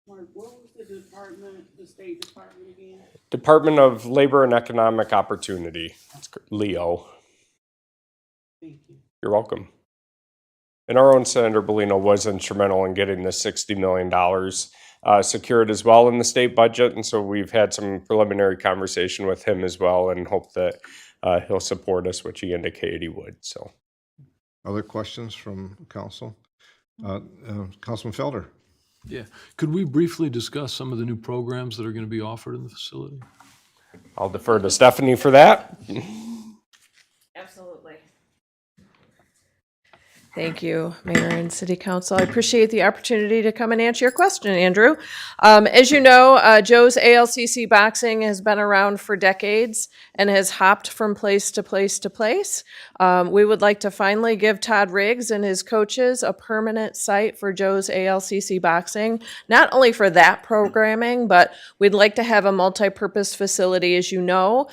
Mark, what was the department, the State Department again? Department of Labor and Economic Opportunity. It's Leo. Thank you. You're welcome. And our own Senator Bellino was instrumental in getting this $60 million secured as well in the state budget. And so we've had some preliminary conversation with him as well and hope that he'll support us, which he indicated he would. So, Other questions from council? Councilman Felder? Yeah. Could we briefly discuss some of the new programs that are going to be offered in the facility? I'll defer to Stephanie for that. Absolutely. Thank you, Mayor and City Council. I appreciate the opportunity to come and answer your question, Andrew. As you know, Joe's ALCC Boxing has been around for decades and has hopped from place to place to place. We would like to finally give Todd Riggs and his coaches a permanent site for Joe's ALCC Boxing, not only for that programming, but we'd like to have a multi-purpose facility. As you know,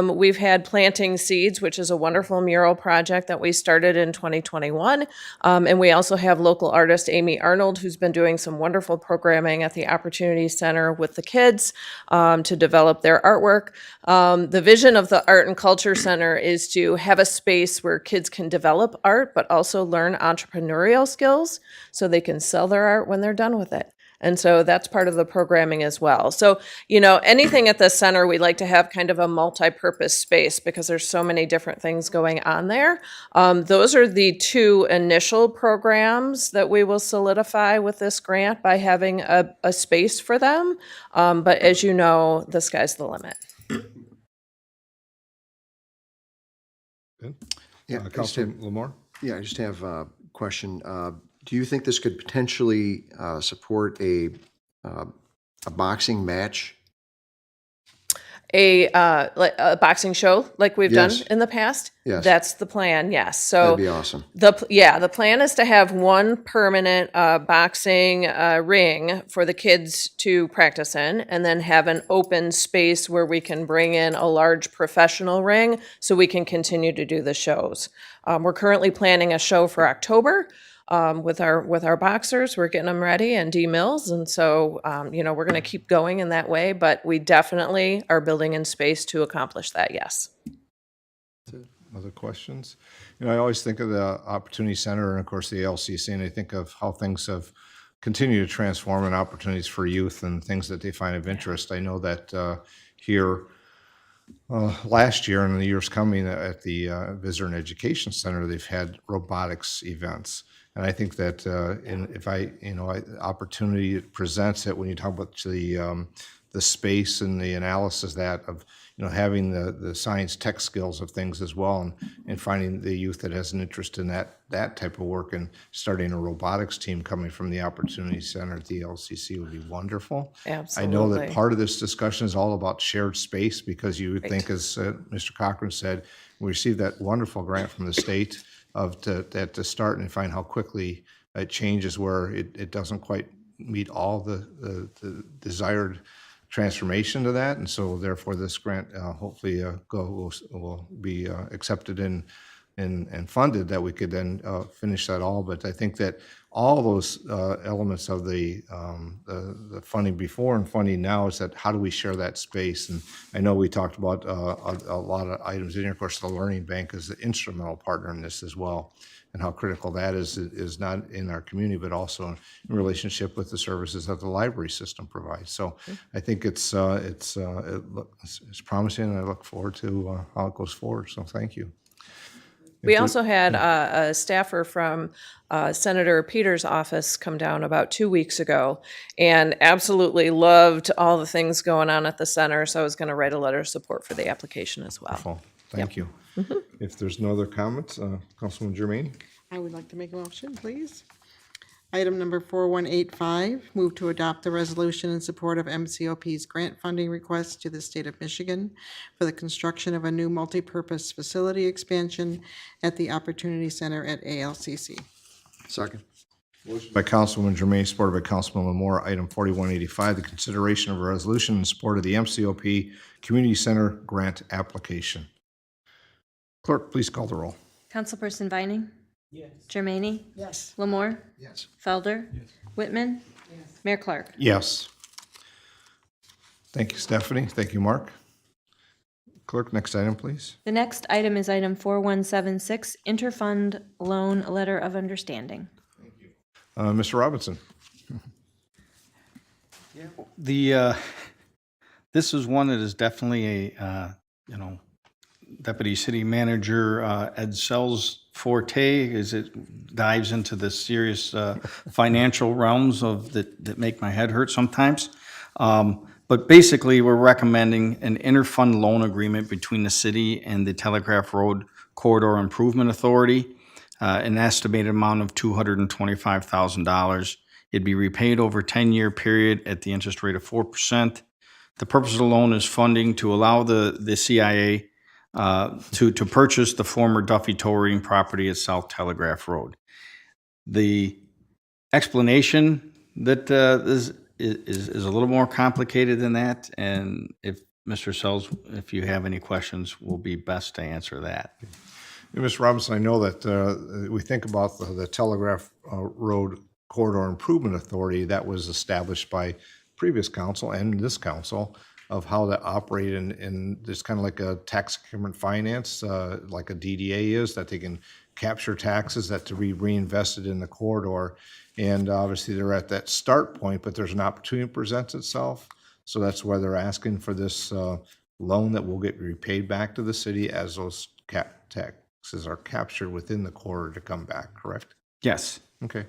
we've had Planting Seeds, which is a wonderful mural project that we started in 2021. on. And we also have local artist Amy Arnold, who's been doing some wonderful programming at the Opportunity Center with the kids to develop their artwork. The vision of the Art and Culture Center is to have a space where kids can develop art, but also learn entrepreneurial skills so they can sell their art when they're done with it. And so that's part of the programming as well. So, anything at the center, we like to have kind of a multi-purpose space because there's so many different things going on there. Those are the two initial programs that we will solidify with this grant by having a space for them. But as you know, the sky's the limit. Good. Yeah, I just Councilman Lamore? Yeah, I just have a question. Do you think this could potentially support a boxing match? Like a boxing show like we've Yes. done in the past? Yes. That's the plan, yes. So That'd be awesome. the plan is to have one permanent boxing ring for the kids to practice in, and then have an open space where we can bring in a large professional ring so we can continue to do the shows. We're currently planning a show for October. With our boxers, we're getting them ready, and D Mills, and so we're going to keep going in that way. But we definitely are building in space to accomplish that. Yes. Other questions? I always think of the Opportunity Center and, of course, the LCC, and I think of how things have continued to transform and opportunities for youth and things that they find of interest. I know that here last year and the years coming at the Visitor and Education Center, they've had robotics events. And I think that opportunity it presents it when you talk about the space and the analysis of having the science tech skills of things as well, and finding the youth that has an interest in that type of work, and starting a robotics team coming from the Opportunity Center at the LCC would be wonderful. Absolutely. I know that part of this discussion is all about shared space, because you would think, as Mr. Cochran said, we received that wonderful grant from the state to start and find how quickly it changes, where it doesn't quite meet all the desired transformation to that. And so therefore this grant hopefully will be accepted and funded, that we could then finish that all. But I think that all those elements of the funding before and funding now is that how do we share that space? And I know we talked about a lot of items in here. Of course, the Learning Bank is the instrumental partner in this as well, and how critical that is not in our community, but also in relationship with the services that the library system provides. So I think it's promising, and I look forward to how it goes forward. So thank you. We also had a staffer from Senator Peters' office come down about 2 weeks ago and absolutely loved all the things going on at the center. So I was going to write a letter of support for the application as well. Wonderful. Thank you. If there's no other comments, Councilwoman Germain? I would like to make a motion, please. Item number 4185, move to adopt the resolution in support of MCOP's grant funding request to the state of Michigan for the construction of a new multipurpose facility expansion at the Opportunity Center at ALCC. Second. By Councilwoman Germain, supported by Councilman Lamore, item 4185, the consideration of a resolution in support of the MCOP Community Center grant application. Clerk, please call the roll. Councilperson Vining? Yes. Germaini? Yes. Lamore? Yes. Felder? Yes. Whitman? Yes. Mayor Clark? Yes. Thank you, Stephanie. Thank you, Mark. Clerk, next item, please. The next item is item 4176, Interfund Loan Letter of Understanding. Mr. Robinson. This is one that is definitely Deputy City Manager Ed Sell's forte, as it dives into the serious financial realms that make my head hurt sometimes. But basically, we're recommending an interfund loan agreement between the city and the Telegraph Road Corridor Improvement Authority, an estimated amount of $225,000. It'd be repaid over a 10-year period at the interest rate of 4%. The purpose of the loan is funding to allow the CIA to purchase the former Duffy Towing property at South Telegraph Road. The explanation that is a little more complicated than that, and if Mr. Sells, if you have any questions, will be best to answer that. Mr. Robinson, I know that we think about the Telegraph Road Corridor Improvement Authority that was established by previous council and this council of how to operate in it's kind of like a tax increment finance, like a DDA is, that they can capture taxes that to be reinvested in the corridor. And obviously they're at that start point, but there's an opportunity that presents itself. So that's why they're asking for this loan that will get repaid back to the city as those taxes are captured within the corridor to come back, correct? Yes. Okay.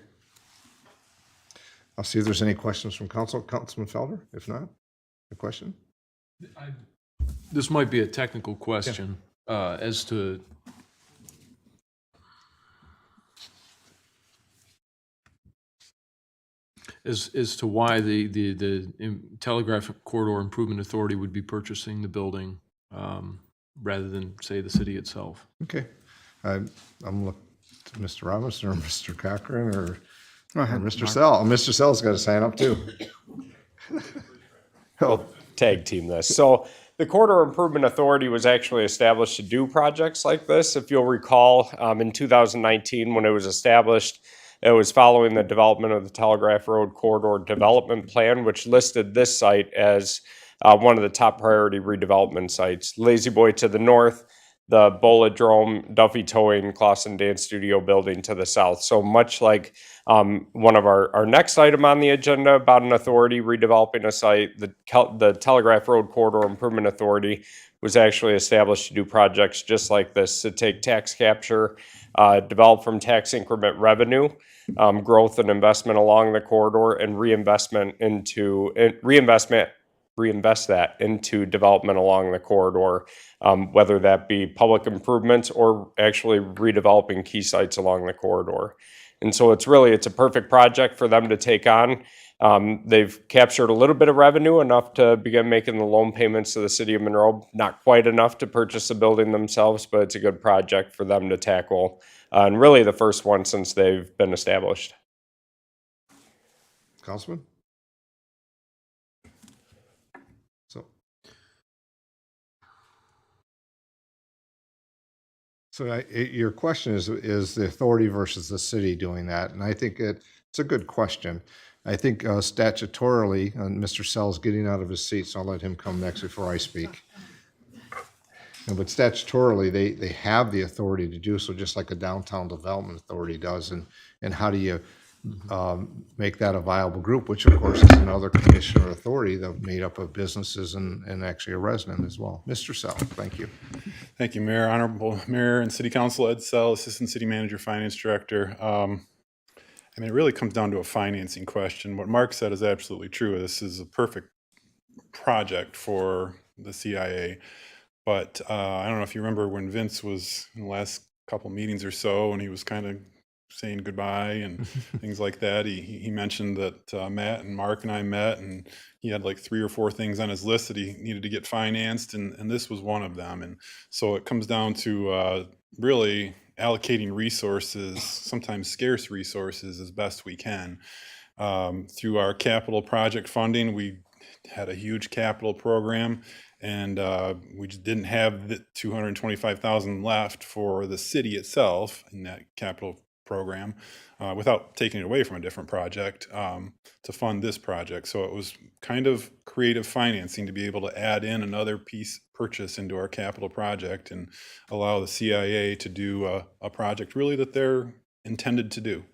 I'll see if there's any questions from council. Councilman Felder? If not, a question? This might be a technical question as to why the Telegraph Corridor Improvement Authority would be purchasing the building rather than, say, the city itself. Okay. I'm looking to Mr. Robinson or Mr. Cochran or Mr. Sell. Mr. Sell's got to sign up too. We'll tag team this. So the Corridor Improvement Authority was actually established to do projects like this. If you'll recall, in 2019, when it was established, it was following the development of the Telegraph Road Corridor Development Plan, which listed this site as one of the top priority redevelopment sites. Lazy Boy to the north, the Bolodrome, Duffy Towing, Clausen Dance Studio building to the south. So much like one of our next item on the agenda about an authority redeveloping a site, the Telegraph Road Corridor Improvement Authority was actually established to do projects just like this, to take tax capture, develop from tax increment revenue, growth and investment along the corridor, and reinvest that into development along the corridor, whether that be public improvements or actually redeveloping key sites along the corridor. And so it's a perfect project for them to take on. They've captured a little bit of revenue, enough to begin making the loan payments to the city of Monroe. Not quite enough to purchase the building themselves, but it's a good project for them to tackle. And really the first one since they've been established. Councilman? So your question is the authority versus the city doing that, and I think it's a good question. I think statutorily, Mr. Sell's getting out of his seat, so I'll let him come next before I speak. But statutorily, they have the authority to do so, just like a downtown development authority does. And how do you make that a viable group, which of course is another commission or authority that made up of businesses and actually a resident as well. Mr. Sell, thank you. Thank you, Mayor. Honorable Mayor and City Council, Ed Sell, Assistant City Manager, Finance Director. I mean, it really comes down to a financing question. What Mark said is absolutely true. This is a perfect project for the CIA. But I don't know if you remember when Vince was in the last couple meetings or so, and he was kind of saying goodbye and things like that. He mentioned that Matt and Mark and I met, and he had like 3 or 4 things on his list that he needed to get financed, and this was one of them. And so it comes down to really allocating resources, sometimes scarce resources, as best we can. Through our capital project funding, we had a huge capital program, and we just didn't have the $225,000 left for the city itself in that capital program, without taking it away from a different project, to fund this project. So it was kind of creative financing to be able to add in another piece purchase into our capital project and allow the CIA to do a project really that they're intended to do.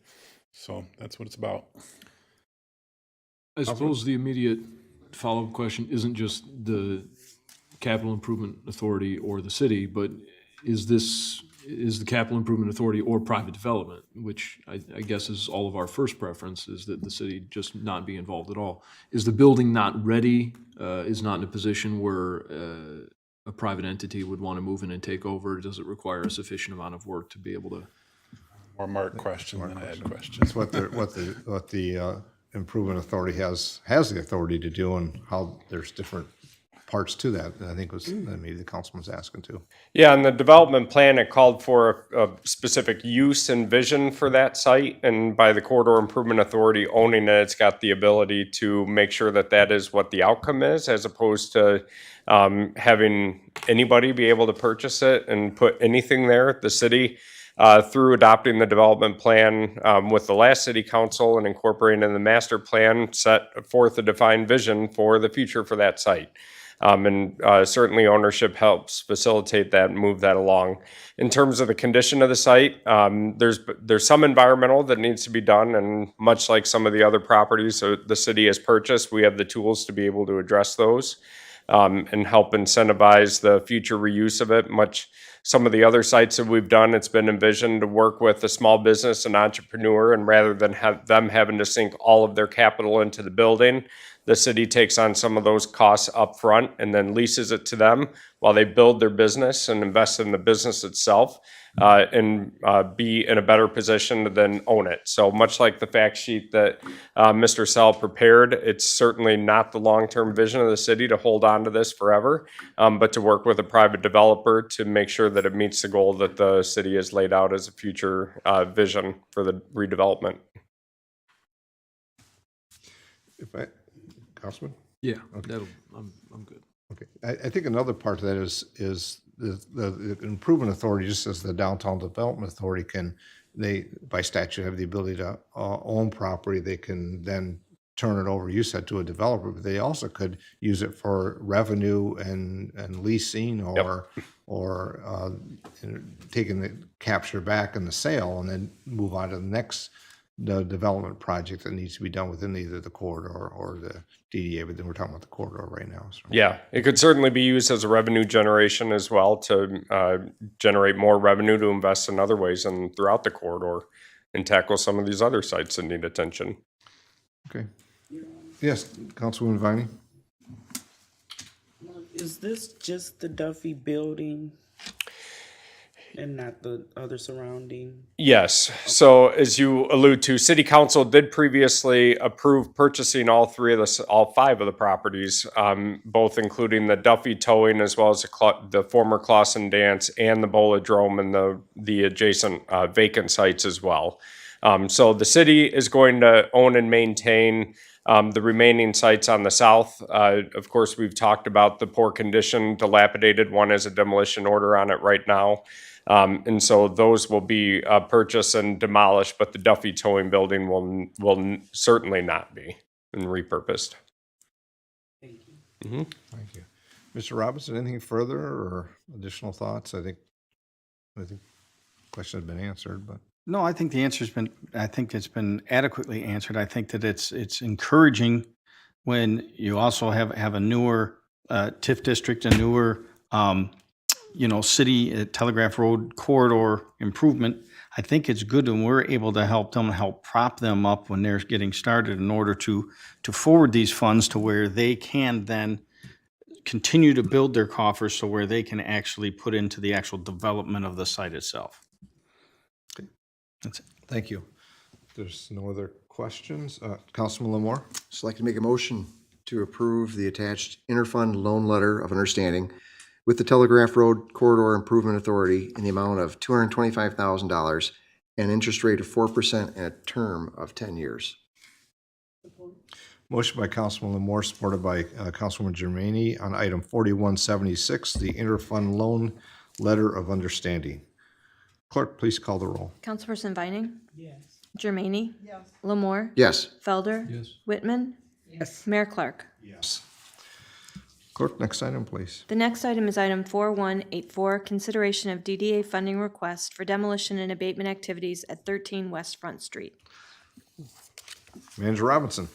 So that's what it's about. I suppose the immediate follow-up question isn't just the Capital Improvement Authority or the city, but is the Capital Improvement Authority or private development, which I guess is all of our first preference, is that the city just not be involved at all. Is the building not ready, is not in a position where a private entity would want to move in and take over? Does it require a sufficient amount of work to be able to? More Mark question than I had question. That's what the Improvement Authority has the authority to do, and how there's different parts to that, I think was, that maybe the councilman was asking too. Yeah, and the development plan, it called for a specific use and vision for that site, and by the Corridor Improvement Authority owning it, it's got the ability to make sure that that is what the outcome is, as opposed to having anybody be able to purchase it and put anything there. The city, through adopting the development plan with the last city council and incorporating in the master plan, set forth a defined vision for the future for that site. And certainly ownership helps facilitate that and move that along. In terms of the condition of the site, there's some environmental that needs to be done, and much like some of the other properties the city has purchased, we have the tools to be able to address those and help incentivize the future reuse of it. Some of the other sites that we've done, it's been envisioned to work with a small business and entrepreneur, and rather than have them having to sink all of their capital into the building, the city takes on some of those costs up front and then leases it to them while they build their business and invest in the business itself, and be in a better position to then own it. So much like the fact sheet that Mr. Sell prepared, it's certainly not the long-term vision of the city to hold on to this forever, but to work with a private developer to make sure that it meets the goal that the city has laid out as a future vision for the redevelopment. Councilman? Yeah, I'm good. Okay, I think another part of that is the improvement authority, just as the downtown development authority they by statute have the ability to own property. They can then turn it over, you said, to a developer, but they also could use it for revenue and leasing or taking the capture back in the sale and then move on to the next development project that needs to be done within either the corridor or the DDA, but then we're talking about the corridor right now. So. Yeah, it could certainly be used as a revenue generation as well to generate more revenue to invest in other ways and throughout the corridor and tackle some of these other sites that need attention. Okay. Yes, Councilwoman Viney? Is this just the Duffy building and not the other surrounding? Yes. So as you allude to, City Council did previously approve purchasing all five of the properties, both including the Duffy Towing as well as the former Clausen Dance and the Bolodrome and the adjacent vacant sites as well. So the city is going to own and maintain the remaining sites on the south. Of course, we've talked about the poor condition, dilapidated. One has a demolition order on it right now. And so those will be purchased and demolished, but the Duffy Towing building will certainly not be and repurposed. Thank you. Mm-hmm. Thank you. Mr. Robinson, anything further or additional thoughts? I think the question has been answered, but. No, I think it's been adequately answered. I think that it's encouraging when you also have a newer TIF district, a newer city Telegraph Road corridor improvement. I think it's good when we're able to help prop them up when they're getting started in order to forward these funds to where they can then continue to build their coffers so where they can actually put into the actual development of the site itself. That's it. Thank you. There's no other questions. Councilman Lamore? Just like to make a motion to approve the attached interfund loan letter of understanding with the Telegraph Road Corridor Improvement Authority in the amount of $225,000 and interest rate of 4% and a term of 10 years. Motion by Councilman Lamore, supported by Councilwoman Germaini on item 4176, the interfund loan letter of understanding. Clerk, please call the roll. Councilperson Vining? Yes. Germaini? Yes. Lamore? Yes. Felder? Yes. Whitman? Yes. Mayor Clark? Yes. Clerk, next item, please. The next item is item 4184, consideration of DDA funding request for demolition and abatement activities at 13 West Front Street. Manager Robinson.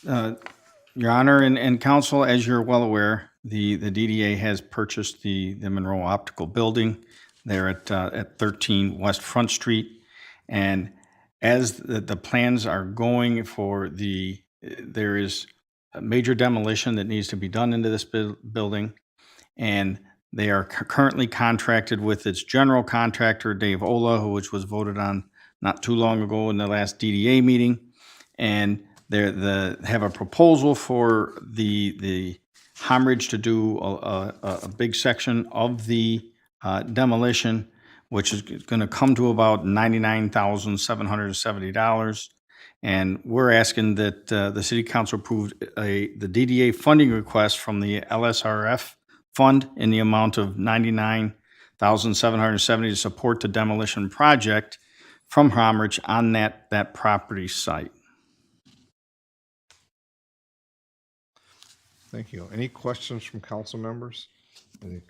Your Honor and Council, as you're well aware, the DDA has purchased the Monroe Optical Building there at 13 West Front Street. And as the plans are going for there is a major demolition that needs to be done into this building. And they are currently contracted with its general contractor, Dave Ola, which was voted on not too long ago in the last DDA meeting. And they have a proposal for the Homridge to do a big section of the demolition, which is going to come to about $99,770. And we're asking that the city council approve the DDA funding request from the LSRF fund in the amount of $99,770 to support the demolition project from Homridge on that property site. Thank you. Any questions from council members? I think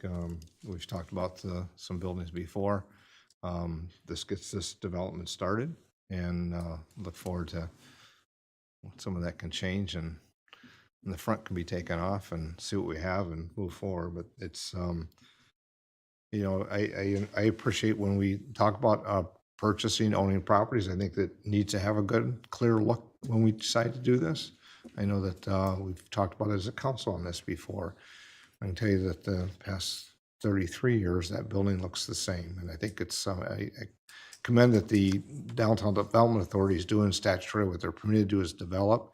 we've talked about some buildings before. This gets this development started, and look forward to some of that can change and the front can be taken off and see what we have and move forward. But it's, you know, I appreciate when we talk about purchasing, owning properties. I think that needs to have a good, clear look when we decide to do this. I know that we've talked about it as a council on this before. I can tell you that the past 33 years, that building looks the same. And I think it's, I commend that the Downtown Development Authority is doing statutory. What they're permitted to do is develop.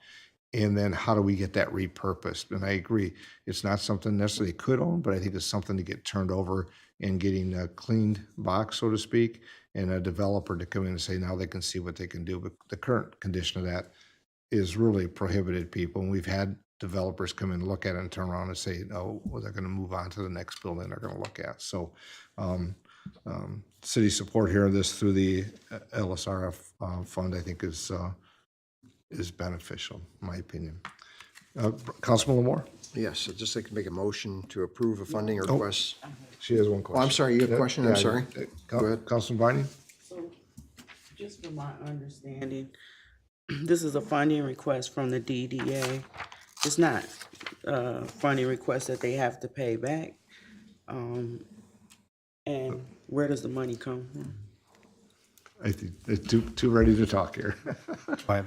And then how do we get that repurposed? And I agree, it's not something necessarily could own, but I think it's something to get turned over and getting a cleaned box, so to speak, and a developer to come in and say, now they can see what they can do. But the current condition of that is really prohibited people. And we've had developers come in, look at it and turn around and say, oh, well, they're going to move on to the next building they're going to look at. So city support here of this through the LSRF fund, I think is beneficial, in my opinion. Councilman Lamore? Yes, I'd just like to make a motion to approve a funding request. She has one Oh, question. I'm sorry, you have a question? I'm sorry. Go ahead. Councilman Barney? So, just from my understanding, this is a funding request from the DDA. It's not a funding request that they have to pay back. And where does the money come from? I think it's too ready to talk here. Go ahead,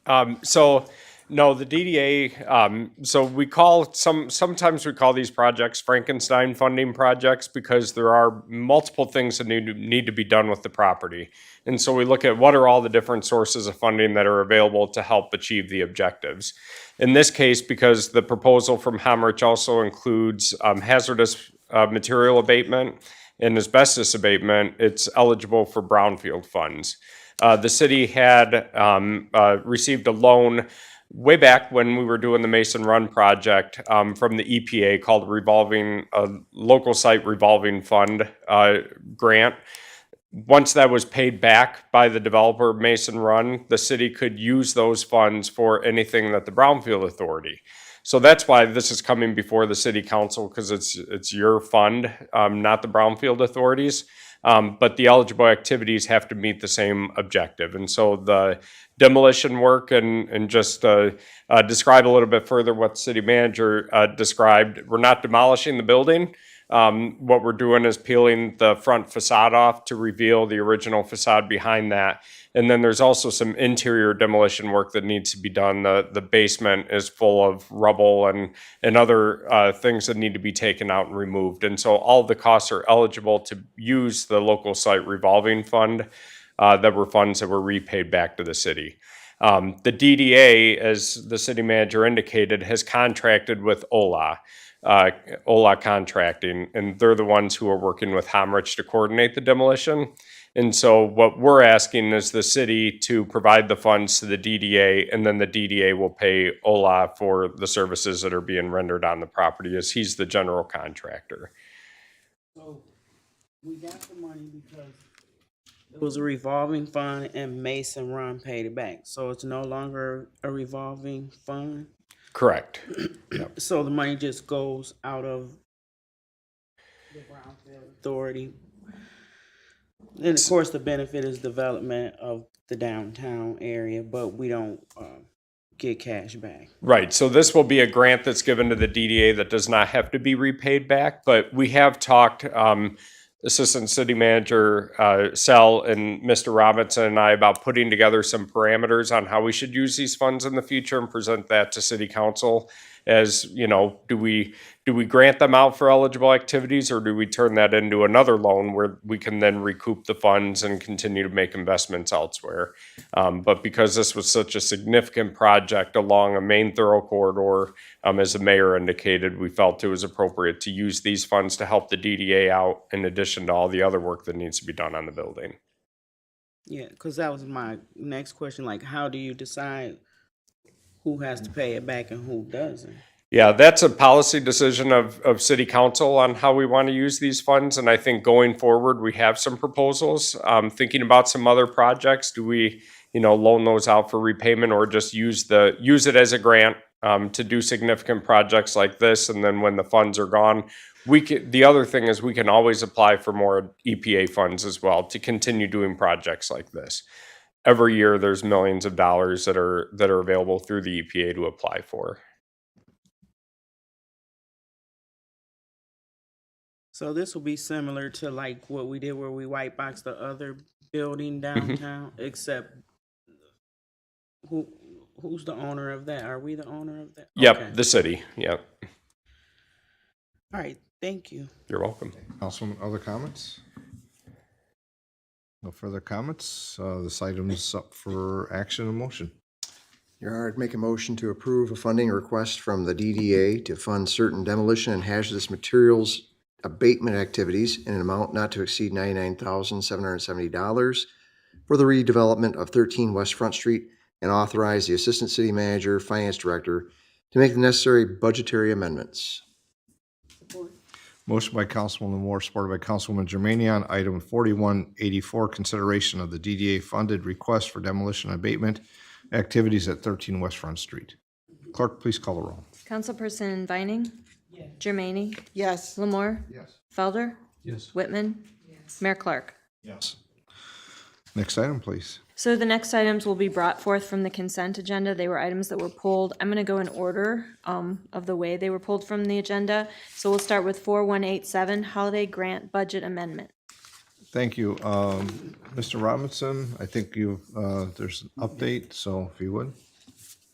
Mark. So, no, the DDA, so we call sometimes we call these projects Frankenstein funding projects because there are multiple things that need to be done with the property. And so we look at what are all the different sources of funding that are available to help achieve the objectives. In this case, because the proposal from Homrich also includes hazardous material abatement and asbestos abatement, it's eligible for brownfield funds. The city had received a loan way back when we were doing the Mason Run project from the EPA called Local Site Revolving Fund grant. Once that was paid back by the developer Mason Run, the city could use those funds for anything that the Brownfield Authority. So that's why this is coming before the city council, because it's your fund, not the Brownfield Authority's. But the eligible activities have to meet the same objective. And so the demolition work and just describe a little bit further what the city manager described. We're not demolishing the building. What we're doing is peeling the front facade off to reveal the original facade behind that. And then there's also some interior demolition work that needs to be done. The basement is full of rubble and other things that need to be taken out and removed. And so all of the costs are eligible to use the local site revolving fund that were funds that were repaid back to the city. The DDA, as the city manager indicated, has contracted with OLA Contracting, and they're the ones who are working with Homrich to coordinate the demolition. And so what we're asking is the city to provide the funds to the DDA, and then the DDA will pay OLA for the services that are being rendered on the property, as he's the general contractor. So we got the money because it was a revolving fund and Mason Run paid it back. So it's no longer a revolving fund. Correct. So the money just goes out of the Brownfield Authority. And of course, the benefit is development of the downtown area, but we don't get cash back. Right. So this will be a grant that's given to the DDA that does not have to be repaid back. But we have talked, Assistant City Manager Sell and Mr. Robinson and I, about putting together some parameters on how we should use these funds in the future and present that to City Council. As you know, do we do we grant them out for eligible activities, or do we turn that into another loan where we can then recoup the funds and continue to make investments elsewhere? But because this was such a significant project along a main thorough corridor, as the mayor indicated, we felt it was appropriate to use these funds to help the DDA out in addition to all the other work that needs to be done on the building. Yeah, because that was my next question. Like, how do you decide who has to pay it back and who doesn't? Yeah, that's a policy decision of city council on how we want to use these funds. And I think going forward, we have some proposals. Thinking about some other projects, do we, loan those out for repayment or just use it as a grant to do significant projects like this? And then when the funds are gone, the other thing is we can always apply for more EPA funds as well to continue doing projects like this. Every year, there's millions of dollars that are available through the EPA to apply for. So this will be similar to like what we did where we white boxed the other building downtown, except who's the owner of that? Are we the owner of that? Yep, Okay. the city. Yep. All right, thank you. You're welcome. Councilman, other comments? No further comments. This item is up for action and motion. Your Honor, I'd make a motion to approve a funding request from the DDA to fund certain demolition and hazardous materials abatement activities in an amount not to exceed $99,770 for the redevelopment of 13 West Front Street, and authorize the Assistant City Manager, Finance Director to make the necessary budgetary amendments. Motion by Councilwoman Moore, supported by Councilwoman Germania on item 4184, consideration of the DDA funded request for demolition and abatement activities at 13 West Front Street. Clerk, please call the roll. Councilperson Vining? Germaine? Yes. Lamore? Yes. Felder? Yes. Whitman? Mayor Clark? Yes. Next item, please. So the next items will be brought forth from the consent agenda. They were items that were pulled. I'm going to go in order of the way they were pulled from the agenda. So we'll start with 4187, Holiday Grant Budget Amendment. Thank you. Mr. Robinson, I think there's an update, so if you would.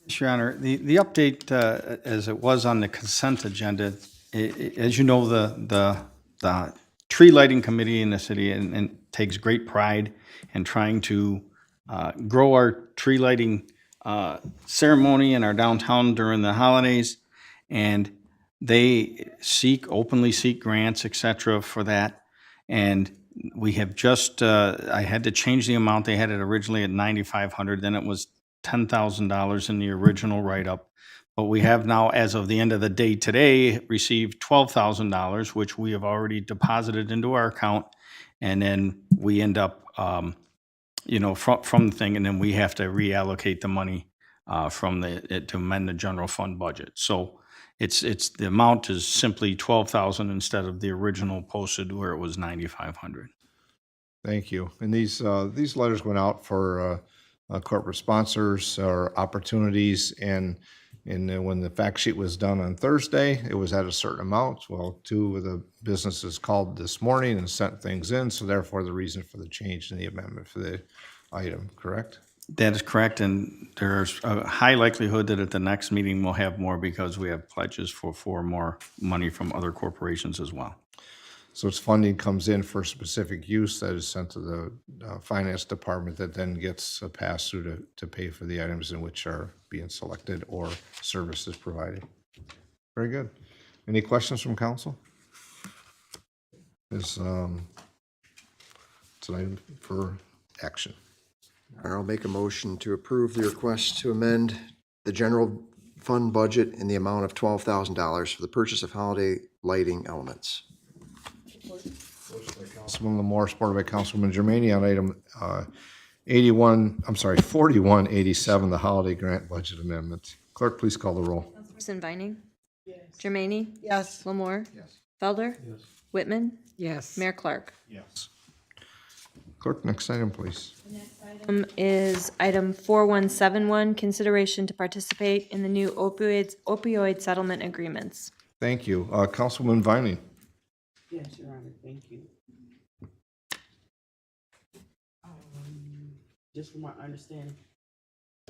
Your Honor, the update, as it was on the consent agenda, as you know, the tree lighting committee in the city and takes great pride in trying to grow our tree lighting ceremony in our downtown during the holidays, and they openly seek grants, et cetera, for that. And we have just, I had to change the amount. They had it originally at $9,500, then it was $10,000 in the original write-up. But we have now, as of the end of the day today, received $12,000, which we have already deposited into our account. And then we end up, from the thing, and then we have to reallocate the money to amend the general fund budget. So it's the amount is simply $12,000 instead of the original posted where it was $9,500. Thank you. And these letters went out for corporate sponsors or opportunities, and when the fact sheet was done on Thursday, it was at a certain amount. Well, two of the businesses called this morning and sent things in, so therefore the reason for the change in the amendment for the item, correct? That is correct, and there's a high likelihood that at the next meeting we'll have more because we have pledges for more money from other corporations as well. So its funding comes in for specific use that is sent to the finance department that then gets passed through to pay for the items in which are being selected or services provided. Very good. Any questions from council? It's an item for action. I'll make a motion to approve the request to amend the general fund budget in the amount of $12,000 for the purchase of holiday lighting elements. Councilman Lamore, supported by Councilwoman Germania on item 4187, the holiday grant budget amendment. Clerk, please call the roll. Councilperson Vining? Germaine? Yes. Lamore? Felder? Whitman? Yes. Mayor Clark? Yes. Clerk, next item, please. Is item 4171, consideration to participate in the new opioid settlement agreements. Thank you. Councilwoman Vining. Yes, Your Honor, thank you. Just from my understanding,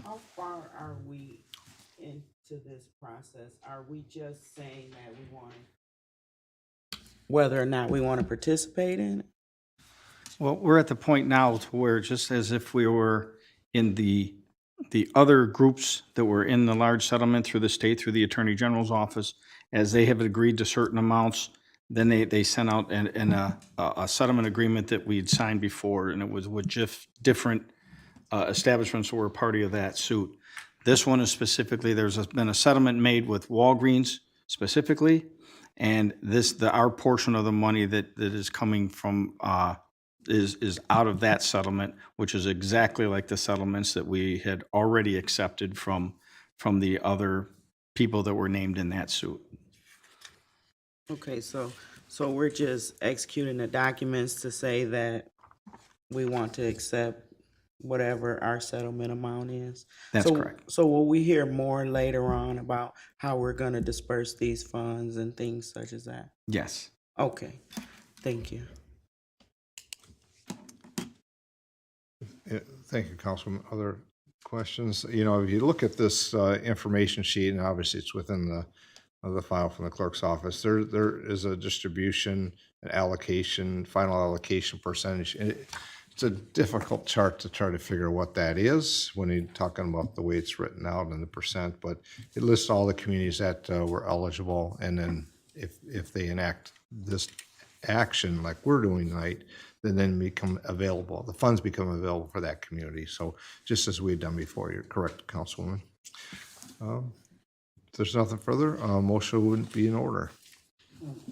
how far are we into to this process? Are we just saying that we want, whether or not we want to participate in it? Well, we're at the point now to where just as if we were in the other groups that were in the large settlement through the state, through the Attorney General's office, as they have agreed to certain amounts, then they sent out a settlement agreement that we'd signed before, and it was with just different establishments who were a party of that suit. This one is specifically, been a settlement made with Walgreens specifically, and our portion of the money that is coming from, is out of that settlement, which is exactly like the settlements that we had already accepted from the other people that were named in that suit. Okay, so we're just executing the documents to say that we want to accept whatever our settlement amount is. That's correct. So will we hear more later on about how we're gonna disperse these funds and things such as that? Yes. Okay, thank you. Thank you, Councilman. Other questions? You know, if you look at this information sheet, and obviously it's within the file from the clerk's office, there is a distribution, an allocation, final allocation percentage. And it's a difficult chart to try to figure what that is when you're talking about the way it's written out and the percent, but it lists all the communities that were eligible, and then if they enact this action like we're doing tonight, then become available. The funds become available for that community. So just as we had done before, you're correct, Councilwoman. If there's nothing further, motion wouldn't be in order.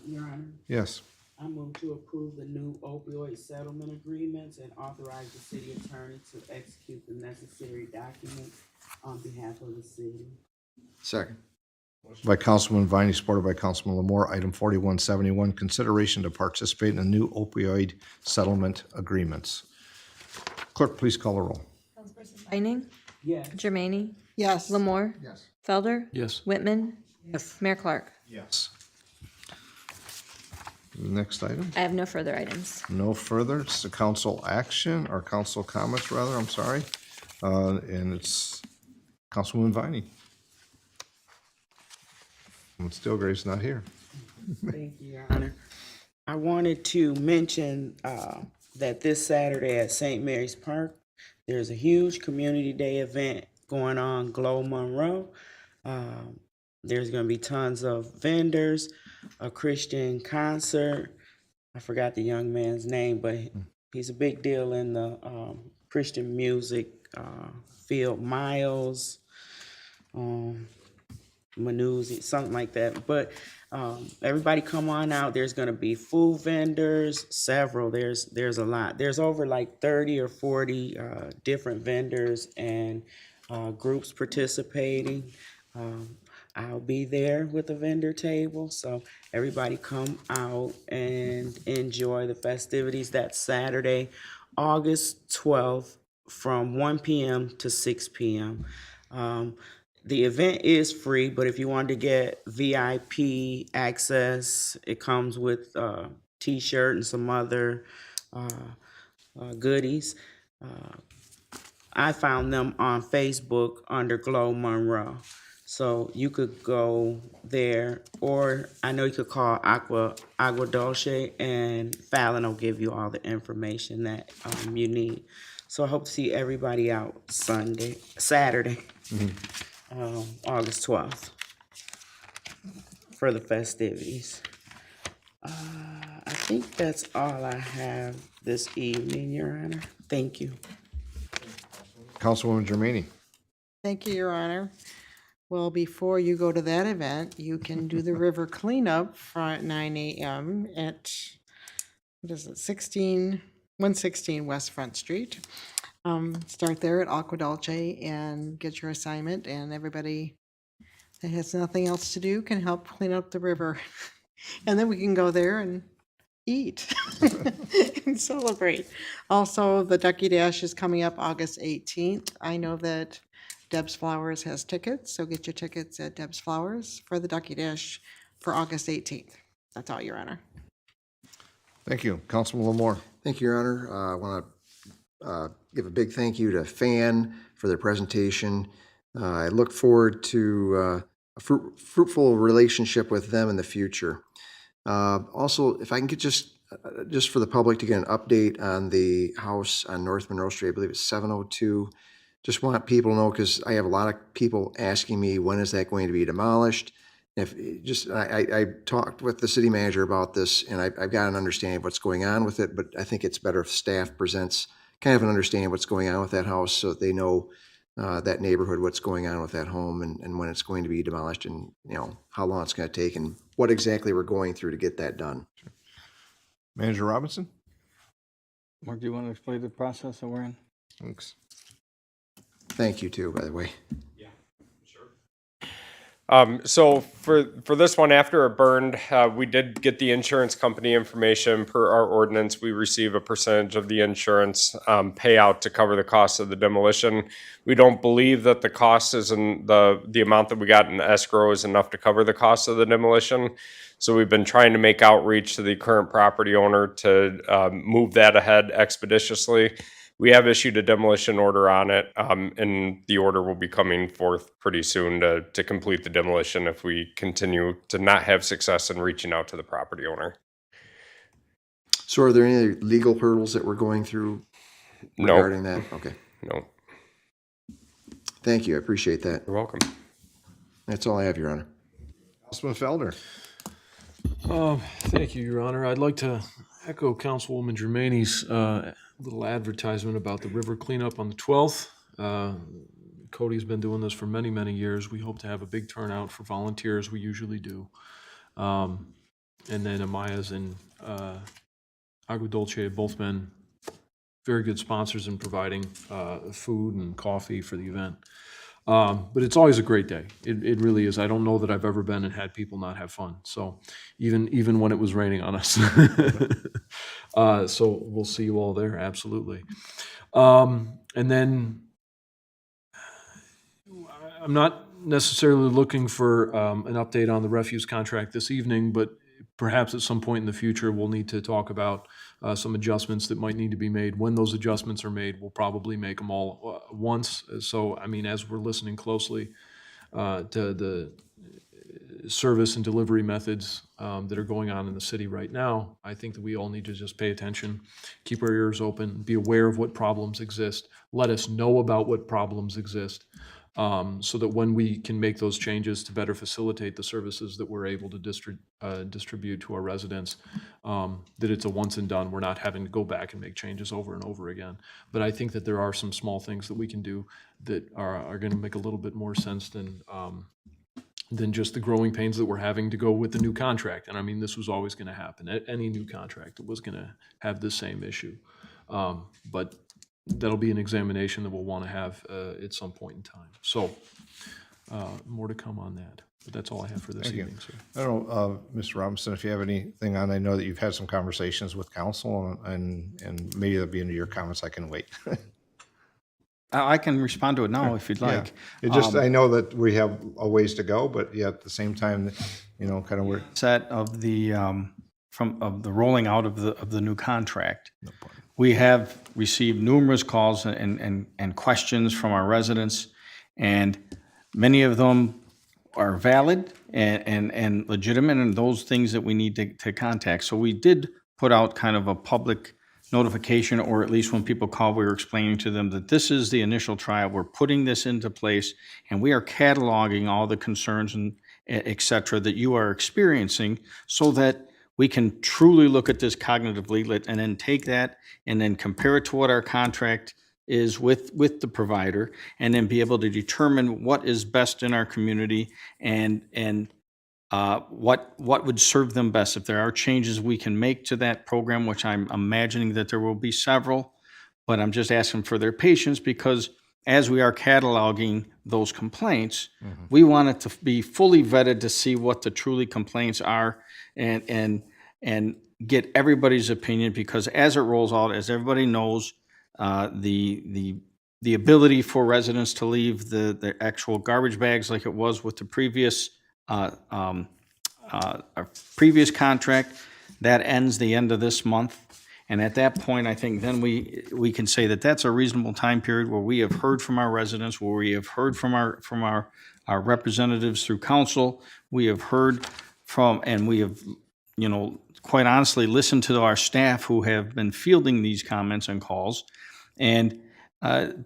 Your Honor, Yes. I move to approve the new opioid settlement agreements and authorize the city attorney to execute the necessary documents on behalf of the city. Second. By Councilman Viney, supported by Councilman Lamore. Item 4171, consideration to participate in the new opioid settlement agreements. Clerk, please call the roll. Vining, Yes. Jermaine, Yes. Lamore, Yes. Felder, Yes. Whitman, Yes. Mayor Clark. Yes. Next item. I have no further items. No further. It's the council action, or council comments, rather, I'm sorry. And it's Councilwoman Viney. And Stilgrave's not here. Thank you, Your Honor. I wanted to mention that this Saturday at St. Mary's Park, there's a huge Community Day event going on, Glow Monroe. There's going to be tons of vendors, a Christian concert. I forgot the young man's name, but he's a big deal in the Christian music field. Miles, Manuzzi, something like that. But everybody come on out. There's going to be food vendors, several. There's a lot. There's over like 30 or 40 different vendors and groups participating. I'll be there with a vendor table, so everybody come out and enjoy the festivities. That's Saturday, August 12th from 1 p.m. to 6 p.m. The event is free, but if you want to get VIP access, it comes with a t-shirt and some other goodies. I found them on Facebook under Glow Monroe. So you could go there, or I know you could call Agua Dulce, and Fallon will give you all the information that you need. So I hope to see everybody out Saturday, August 12th, for the festivities. I think that's all I have this evening, Your Honor. Thank you. Councilwoman Germaine. Thank you, Your Honor. Well, before you go to that event, you can do the river cleanup at 9 a.m. at, what is it, 116 West Front Street. Start there at Aqua Dulce and get your assignment, and everybody that has nothing else to do can help clean up the river. And then we can go there and eat and celebrate. Also, the Ducky Dash is coming up August 18th. I know that Deb's Flowers has tickets, so get your tickets at Deb's Flowers for the Ducky Dash for August 18th. That's all, Your Honor. Thank you. Councilman Lamore. Thank you, Your Honor. I want to give a big thank you to FAN for their presentation. I look forward to a fruitful relationship with them in the future. Also, if I can get just for the public to get an update on the house on North Monroe Street, I believe it's 702. Just want people to know, because I have a lot of people asking me, when is that going to be demolished? If just, I talked with the city manager about this, and I've got an understanding of what's going on with it, but I think it's better if staff presents kind of an understanding of what's going on with that house, so that they know that neighborhood, what's going on with that home, and when it's going to be demolished, and, you know, how long it's gonna take, and what exactly we're going through to get that done. Manager Robinson? Mark, do you want to explain the process that we're in? Thanks. Thank you too, by the way. So for this one, after it burned, we did get the insurance company information. Per our ordinance, we receive a percentage of the insurance payout to cover the cost of the demolition. We don't believe that the cost is in the amount that we got in escrow is enough to cover the cost of the demolition. So we've been trying to make outreach to the current property owner to move that ahead expeditiously. We have issued a demolition order on it, and the order will be coming forth pretty soon to complete the demolition if we continue to not have success in reaching out to the property owner. So are there any legal hurdles that we're going through No. regarding that? Okay, No, thank you, I appreciate that. you're welcome. That's all I have, Your Honor. Councilman Felder? Thank you, Your Honor. I'd like to echo Councilwoman Germaini's little advertisement about the river cleanup on the 12th. Cody's been doing this for many, many years. We hope to have a big turnout for volunteers. We usually do. And then Amaya's and Agua Dulce have both been very good sponsors in providing food and coffee for the event. But it's always a great day. It really is. I don't know that I've ever been and had people not have fun. So even when it was raining on us. So we'll see you all there. Absolutely. And then I'm not necessarily looking for an update on the refuse contract this evening, but perhaps at some point in the future, we'll need to talk about some adjustments that might need to be made. When those adjustments are made, we'll probably make them all once. So, I mean, as we're listening closely to the service and delivery methods that are going on in the city right now, I think that we all need to just pay attention, keep our ears open, be aware of what problems exist, let us know about what problems exist, so that when we can make those changes to better facilitate the services that we're able to distribute to our residents, that it's a once and done. We're not having to go back and make changes over and over again. But I think that there are some small things that we can do that are going to make a little bit more sense than just the growing pains that we're having to go with the new contract. And I mean, this was always going to happen. Any new contract was going to have the same issue. But that'll be an examination that we'll want to have at some point in time. So more to come on that. But that's all I have for this Thank you. evening, sir. I don't know, Mr. Robinson, if you have anything on, I know that you've had some conversations with council, and maybe that'll be into your comments. I can wait. I can respond to it now if you'd like. It just, I know that we have a ways to go, but yet at the same time, you know, kind of we're. Set of the of the rolling out of the new contract. We have received numerous calls and questions from our residents, and many of them are valid and legitimate, and those things that we need to contact. So we did put out kind of a public notification, or at least when people call, we were explaining to them that this is the initial trial. We're putting this into place, and we are cataloging all the concerns and et cetera that you are experiencing, so that we can truly look at this cognitively and then take that and then compare it to what our contract is with the provider, and then be able to determine what is best in our community and what would serve them best. If there are changes we can make to that program, which I'm imagining that there will be several, but I'm just asking for their patience, because as we are cataloging those complaints, we want it to be fully vetted to see what the truly complaints are, and get everybody's opinion, because as it rolls out, as everybody knows, the ability for residents to leave the actual garbage bags like it was with the previous our previous contract, that ends the end of this month. And at that point, I think then we can say that that's a reasonable time period where we have heard from our residents, where we have heard from our representatives through council. We have heard from, and we have, quite honestly, listened to our staff who have been fielding these comments and calls, and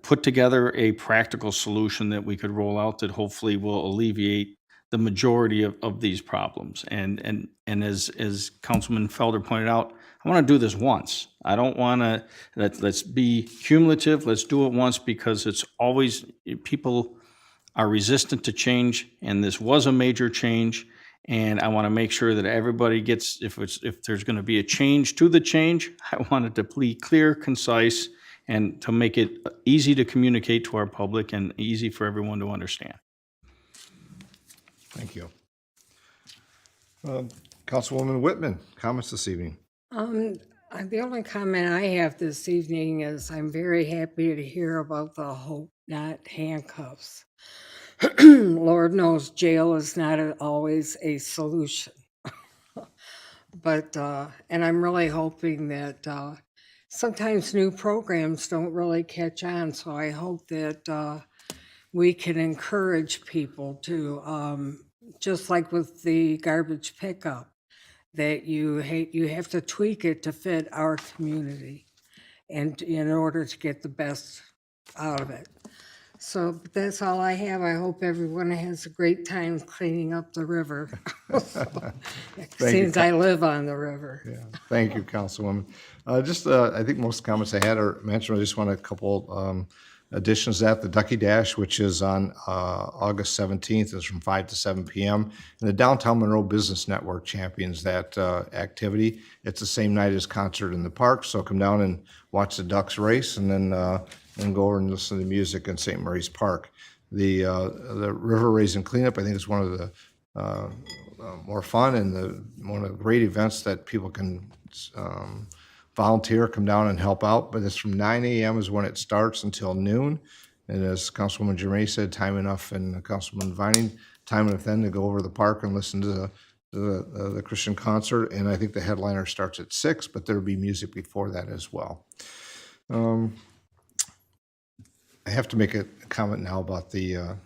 put together a practical solution that we could roll out that hopefully will alleviate the majority of these problems. And as Councilman Felder pointed out, I want to do this once. I don't want to, let's be cumulative. Let's do it once, because it's always, people are resistant to change, and this was a major change. And I want to make sure that everybody gets, if there's going to be a change to the change, I want it to be clear, concise, and to make it easy to communicate to our public and easy for everyone to understand. Thank you. Councilwoman Whitman, comments this evening? The only comment I have this evening is I'm very happy to hear about the Hope Not handcuffs. Lord knows jail is not always a solution. But, and I'm really hoping that sometimes new programs don't really catch on. So I hope that we can encourage people to, just like with the garbage pickup, that you have to tweak it to fit our community and in order to get the best out of it. So that's all I have. I hope everyone has a great time cleaning up the river. Since I live on the river. Yeah, thank you, Councilwoman. I think most comments I had are mentioned. I just want a couple additions to that. The Ducky Dash, which is on August 17th, is from 5 to 7 p.m. And the Downtown Monroe Business Network champions that activity. It's the same night as Concert in the Park, so come down and watch the Ducks race, and then go over and listen to the music in St. Mary's Park. The River Raising Cleanup, I think, is one of the more fun and one of the great events that people can volunteer, come down and help out. But it's from 9 a.m. is when it starts until noon. And as Councilwoman Germain said, time enough, and Councilman Vining, time enough then to go over to the park and listen to the Christian concert. And I think the headliner starts at 6, but there'll be music before that as well. I have to make a comment now about the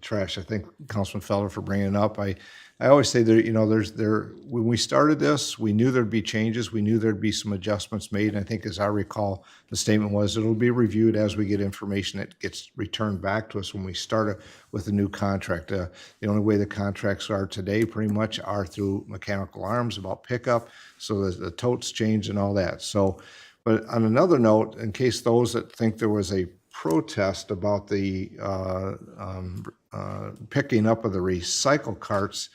trash. I think Councilman Felder for bringing it up. I always say when we started this, we knew there'd be changes. We knew there'd be some adjustments made. And I think, as I recall, the statement was it'll be reviewed as we get information that gets returned back to us when we start with a new contract. The only way the contracts are today pretty much are through mechanical arms about pickup. So the totes change and all that. So, but on another note, in case those that think there was a protest about the picking up of the recycle carts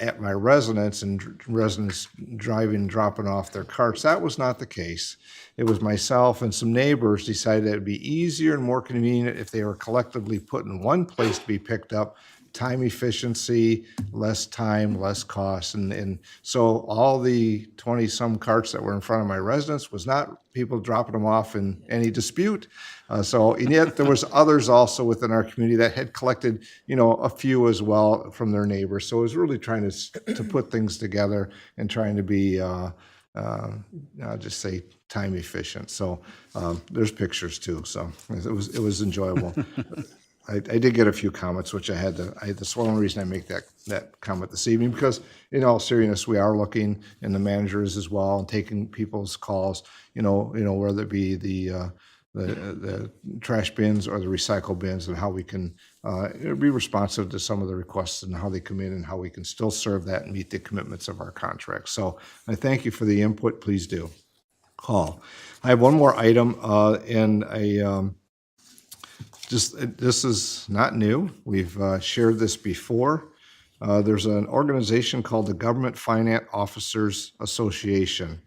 at my residence, and residents dropping off their carts. That was not the case. It was myself and some neighbors decided it would be easier and more convenient if they were collectively put in one place to be picked up. Time efficiency, less time, less cost. And so all the 20-some carts that were in front of my residence was not people dropping them off in any dispute. And yet there was others also within our community that had collected, a few as well from their neighbors. So it was really trying to put things together and trying to be, I'll just say, time efficient. So there's pictures too. So it was enjoyable. I did get a few comments, which that's one reason I make that comment this evening, because in all seriousness, we are looking, and the manager is as well, and taking people's calls, whether it be the trash bins or the recycle bins, and how we can be responsive to some of the requests and how they come in and how we can still serve that and meet the commitments of our contract. So I thank you for the input. Please do call. I have one more item, and this is not new. We've shared this before. There's an organization called the Government Finance Officers Association,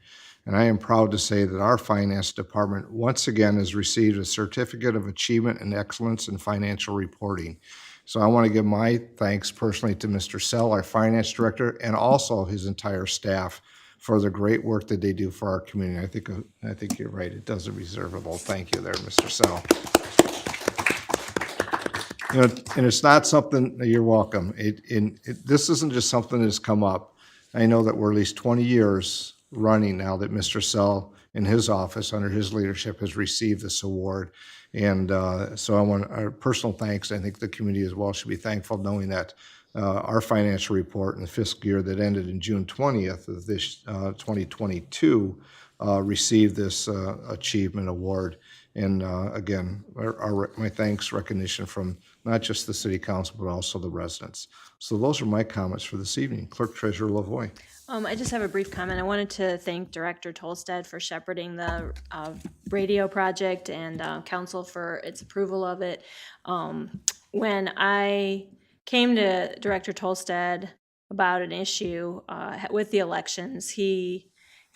and I am proud to say that our finance department once again has received a Certificate of Achievement and Excellence in Financial Reporting. So I want to give my thanks personally to Mr. Sell, our finance director, and also his entire staff for the great work that they do for our community. I think you're right. It does deserve a thank you there, Mr. Sell. And it's not something, you're welcome. This isn't just something that's come up. I know that we're at least 20 years running now that Mr. Sell in his office, under his leadership, has received this award. And so I want our personal thanks. I think the community as well should be thankful, knowing that our financial report in the fiscal year that ended in June 20th of this 2022 received this achievement award. And again, my thanks, recognition from not just the city council, but also the residents. So those are my comments for this evening. Clerk Treasurer Lavoy. I just have a brief comment. I wanted to thank Director Tolstead for shepherding the radio project and council for its approval of it. When I came to Director Tolstead about an issue with the elections, he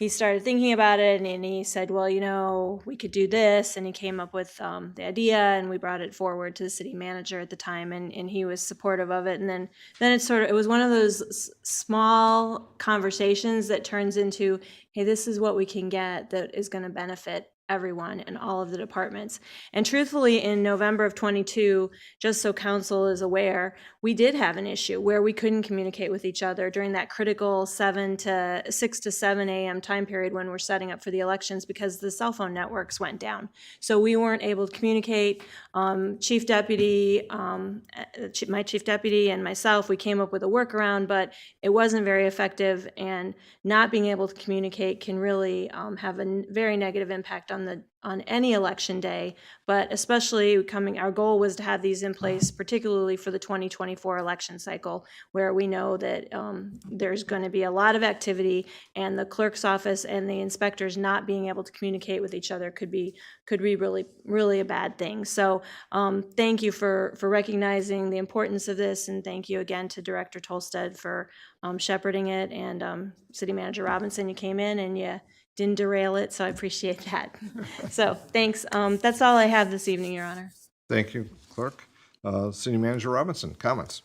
started thinking about it, and he said, well, you know, we could do this, and he came up with the idea, and we brought it forward to the city manager at the time, and he was supportive of it. And then it was one of those small conversations that turns into, hey, this is what we can get that is going to benefit everyone and all of the departments. And truthfully, in November of 22, just so council is aware, we did have an issue where we couldn't communicate with each other during that critical 6 to 7 a.m. time period when we're setting up for the elections, because the cell phone networks went down. So we weren't able to communicate. My chief deputy and myself, we came up with a workaround, but it wasn't very effective, and not being able to communicate can really have a very negative impact on any election day, but especially our goal was to have these in place, particularly for the 2024 election cycle, where we know that there's going to be a lot of activity, and the clerk's office and the inspectors not being able to communicate with each other could be really, really a bad thing. So thank you for recognizing the importance of this, and thank you again to Director Tolstead for shepherding it, and City Manager Robinson, you came in and you didn't derail it, so I appreciate that. So thanks. That's all I have this evening, Your Honor. Thank you, Clerk. City Manager Robinson, comments?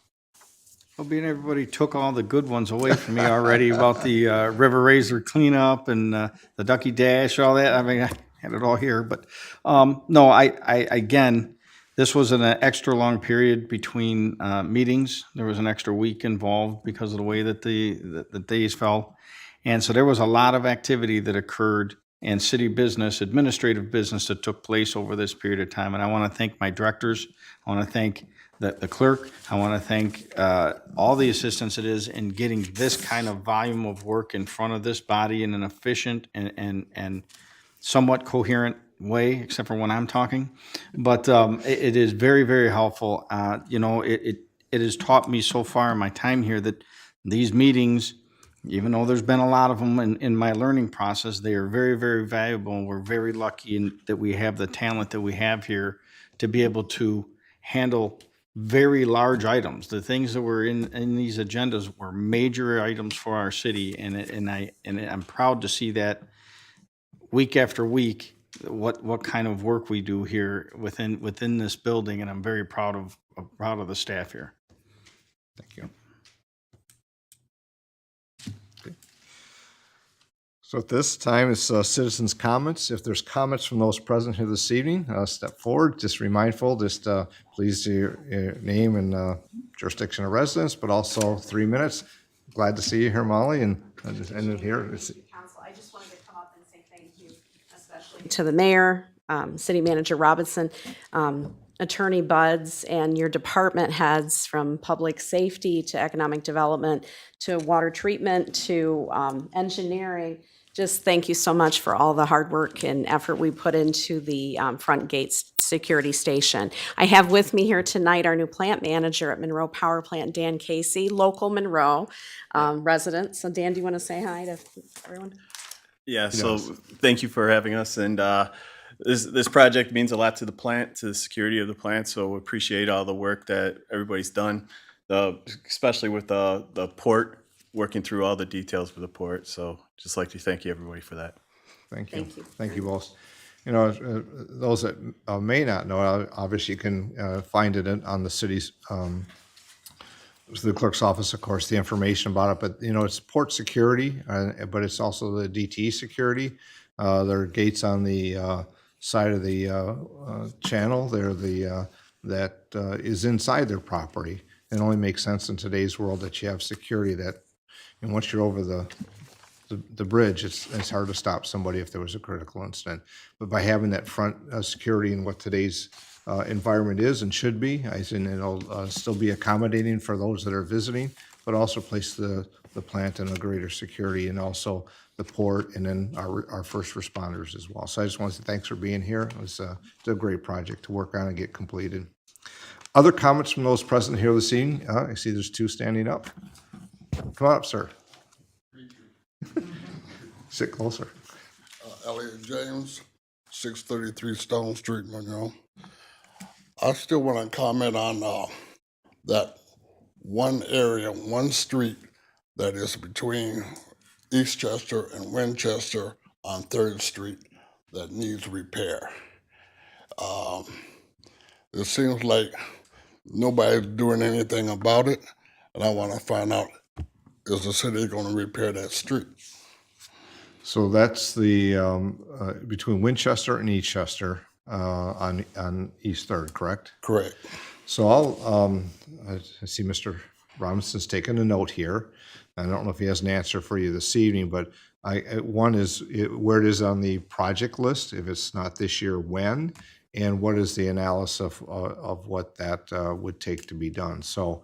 Well, being everybody took all the good ones away from me already about the River Razor cleanup and the Ducky Dash, all that. I mean, I had it all here, but no, I again, this was an extra long period between meetings. There was an extra week involved because of the way that the days fell. And so there was a lot of activity that occurred and city business, administrative business that took place over this period of time. And I want to thank my directors. I want to thank the clerk. I want to thank all the assistance it is in getting this kind of volume of work in front of this body in an efficient and somewhat coherent way, except for when I'm talking. But it is very, very helpful. It has taught me so far in my time here that these meetings, even though there's been a lot of them in my learning process, they are very, very valuable, and we're very lucky that we have the talent that we have here to be able to handle very large items. The things that were in these agendas were major items for our city, and I'm proud to see that week after week what kind of work we do here within this building, and I'm very proud of the staff here. Thank you. So at this time, it's citizens' comments. If there's comments from those present here this evening, step forward. Just be mindful, please do your name and jurisdiction of residence, but also 3 minutes. Glad to see you here, Molly, and I just ended here. Council, I just wanted to come up and say thank you, especially to the mayor, City Manager Robinson, Attorney Buds, and your department heads, from public safety to economic development to water treatment to engineering. Just thank you so much for all the hard work and effort we put into the front gates security station. I have with me here tonight our new plant manager at Monroe Power Plant, Dan Casey, local Monroe resident. So Dan, do you want to say hi to everyone? Yeah, so thank you for having us. And this project means a lot to the plant, to the security of the plant. So we appreciate all the work that everybody's done, especially with the port, working through all the details for the port. So just like to thank you, everybody, for that. Thank you. Thank you both. You know, those that may not know, obviously you can find it on the city's, the clerk's office, of course, the information about it. But, you know, it's port security, but it's also the DT security. There are gates on the side of the channel there that is inside their property. It only makes sense in today's world that you have security that, and once you're over the the bridge, it's hard to stop somebody if there was a critical incident. But by having that front security in what today's environment is and should be, I think it'll still be accommodating for those that are visiting, but also place the plant in a greater security, and also the port, and then our first responders as well. So I just want to say thanks for being here. It's a great project to work on and get completed. Other comments from those present here this evening? I see there's two standing up. Come on up, sir. Sit closer. Elliot James, 633 Stone Street, Monroe. I still want to comment on that one area, one street that is between Eastchester and Winchester on 3rd Street that needs repair. It seems like nobody's doing anything about it, and I want to find out, is the city going to repair that street? So that's the between Winchester and Eastchester on East 3rd, correct? Correct. So I see Mr. Robinson's taken a note here. I don't know if he has an answer for you this evening, but one is where it is on the project list. If it's not this year, when, and what is the analysis of what that would take to be done. So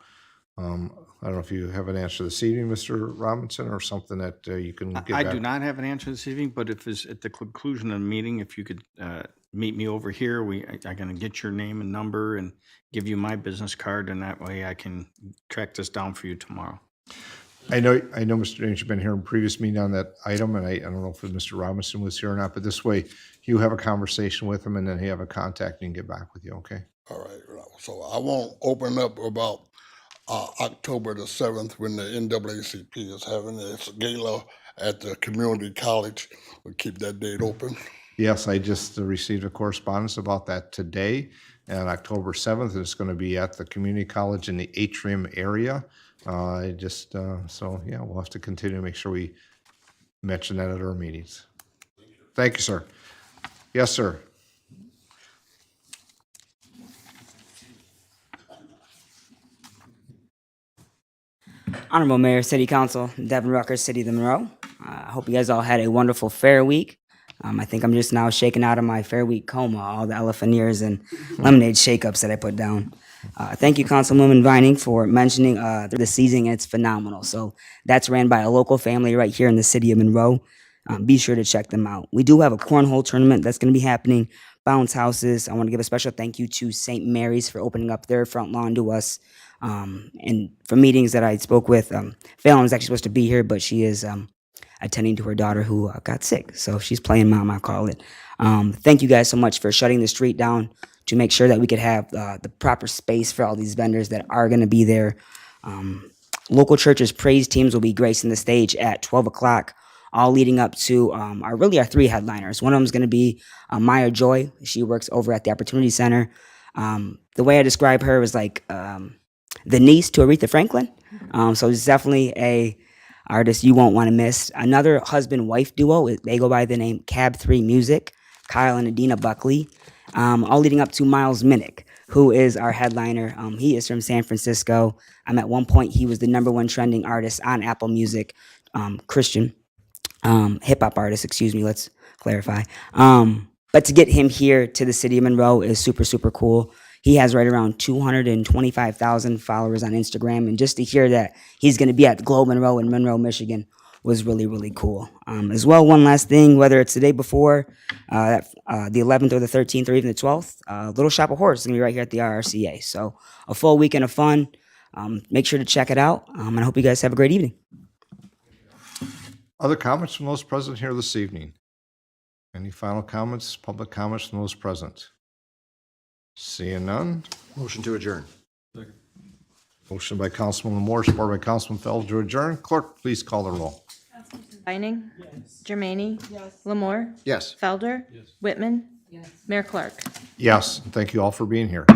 I don't know if you have an answer this evening, Mr. Robinson, or something that you can get I back. do not have an answer this evening, but if it's at the conclusion of the meeting, if you could meet me over here, I'm going to get your name and number and give you my business card, and that way I can track this down for you tomorrow. I know, Mr. James, you've been here in previous meeting on that item, and I don't know if Mr. Robinson was here or not, but this way you have a conversation with him, and then he have a contact and get back with you, okay? All right. So I won't open up about October the 7th when the NAACP is having its gala at the community college. We'll keep that date open. Yes, I just received a correspondence about that today, and October 7th is going to be at the community college in the atrium area. So yeah, we'll have to continue to make sure we mention that at our meetings. Thank you, sir. Yes, sir. Honorable Mayor, City Council, Devin Rucker, City of Monroe. I hope you guys all had a wonderful Fair Week. I think I'm just now shaking out of my Fair Week coma, all the elephant ears and lemonade shake-ups that I put down. Thank you, Councilwoman Vining, for mentioning the season. It's phenomenal. So that's ran by a local family right here in the City of Monroe. Be sure to check them out. We do have a cornhole tournament that's going to be happening, bounce houses. I want to give a special thank you to St. Mary's for opening up their front lawn to us. And for meetings that I spoke with, Fallon was actually supposed to be here, but she is attending to her daughter who got sick. So she's playing mom, I call it. Thank you guys so much for shutting the street down to make sure that we could have the proper space for all these vendors that are going to be there. Local churches' praise teams will be gracing the stage at 12 o'clock, all leading up to our three headliners. One of them is going to be Maya Joy. She works over at the Opportunity Center. The way I describe her is like the niece to Aretha Franklin. So it's definitely a artist you won't want to miss. Another husband-wife duo, they go by the name Cab 3 Music, Kyle and Adina Buckley, all leading up to Miles Minnick, who is our headliner. He is from San Francisco. At one point, he was the #1 trending artist on Apple Music, Christian, hip-hop artist, excuse me, let's clarify. But to get him here to the City of Monroe is super, super cool. He has right around 225,000 followers on Instagram. And just to hear that he's going to be at Globe Monroe in Monroe, Michigan was really, really cool. As well, one last thing, whether it's the day before, the 11th or the 13th or even the 12th, Little Shop of Horrors is going to be right here at the RRCA. So a full weekend of fun. Make sure to check it out. And I hope you guys have a great evening. Other comments from those present here this evening? Any final comments, public comments from those present? Seeing none. Motion to adjourn. Motion by Councilman Moore, support by Councilman Felder to adjourn. Clerk, please call the roll. Vining? Yes. Germaine? Yes. Lamore? Yes. Felder? Yes. Whitman? Yes. Mayor Clark? Yes, and thank you all for being here.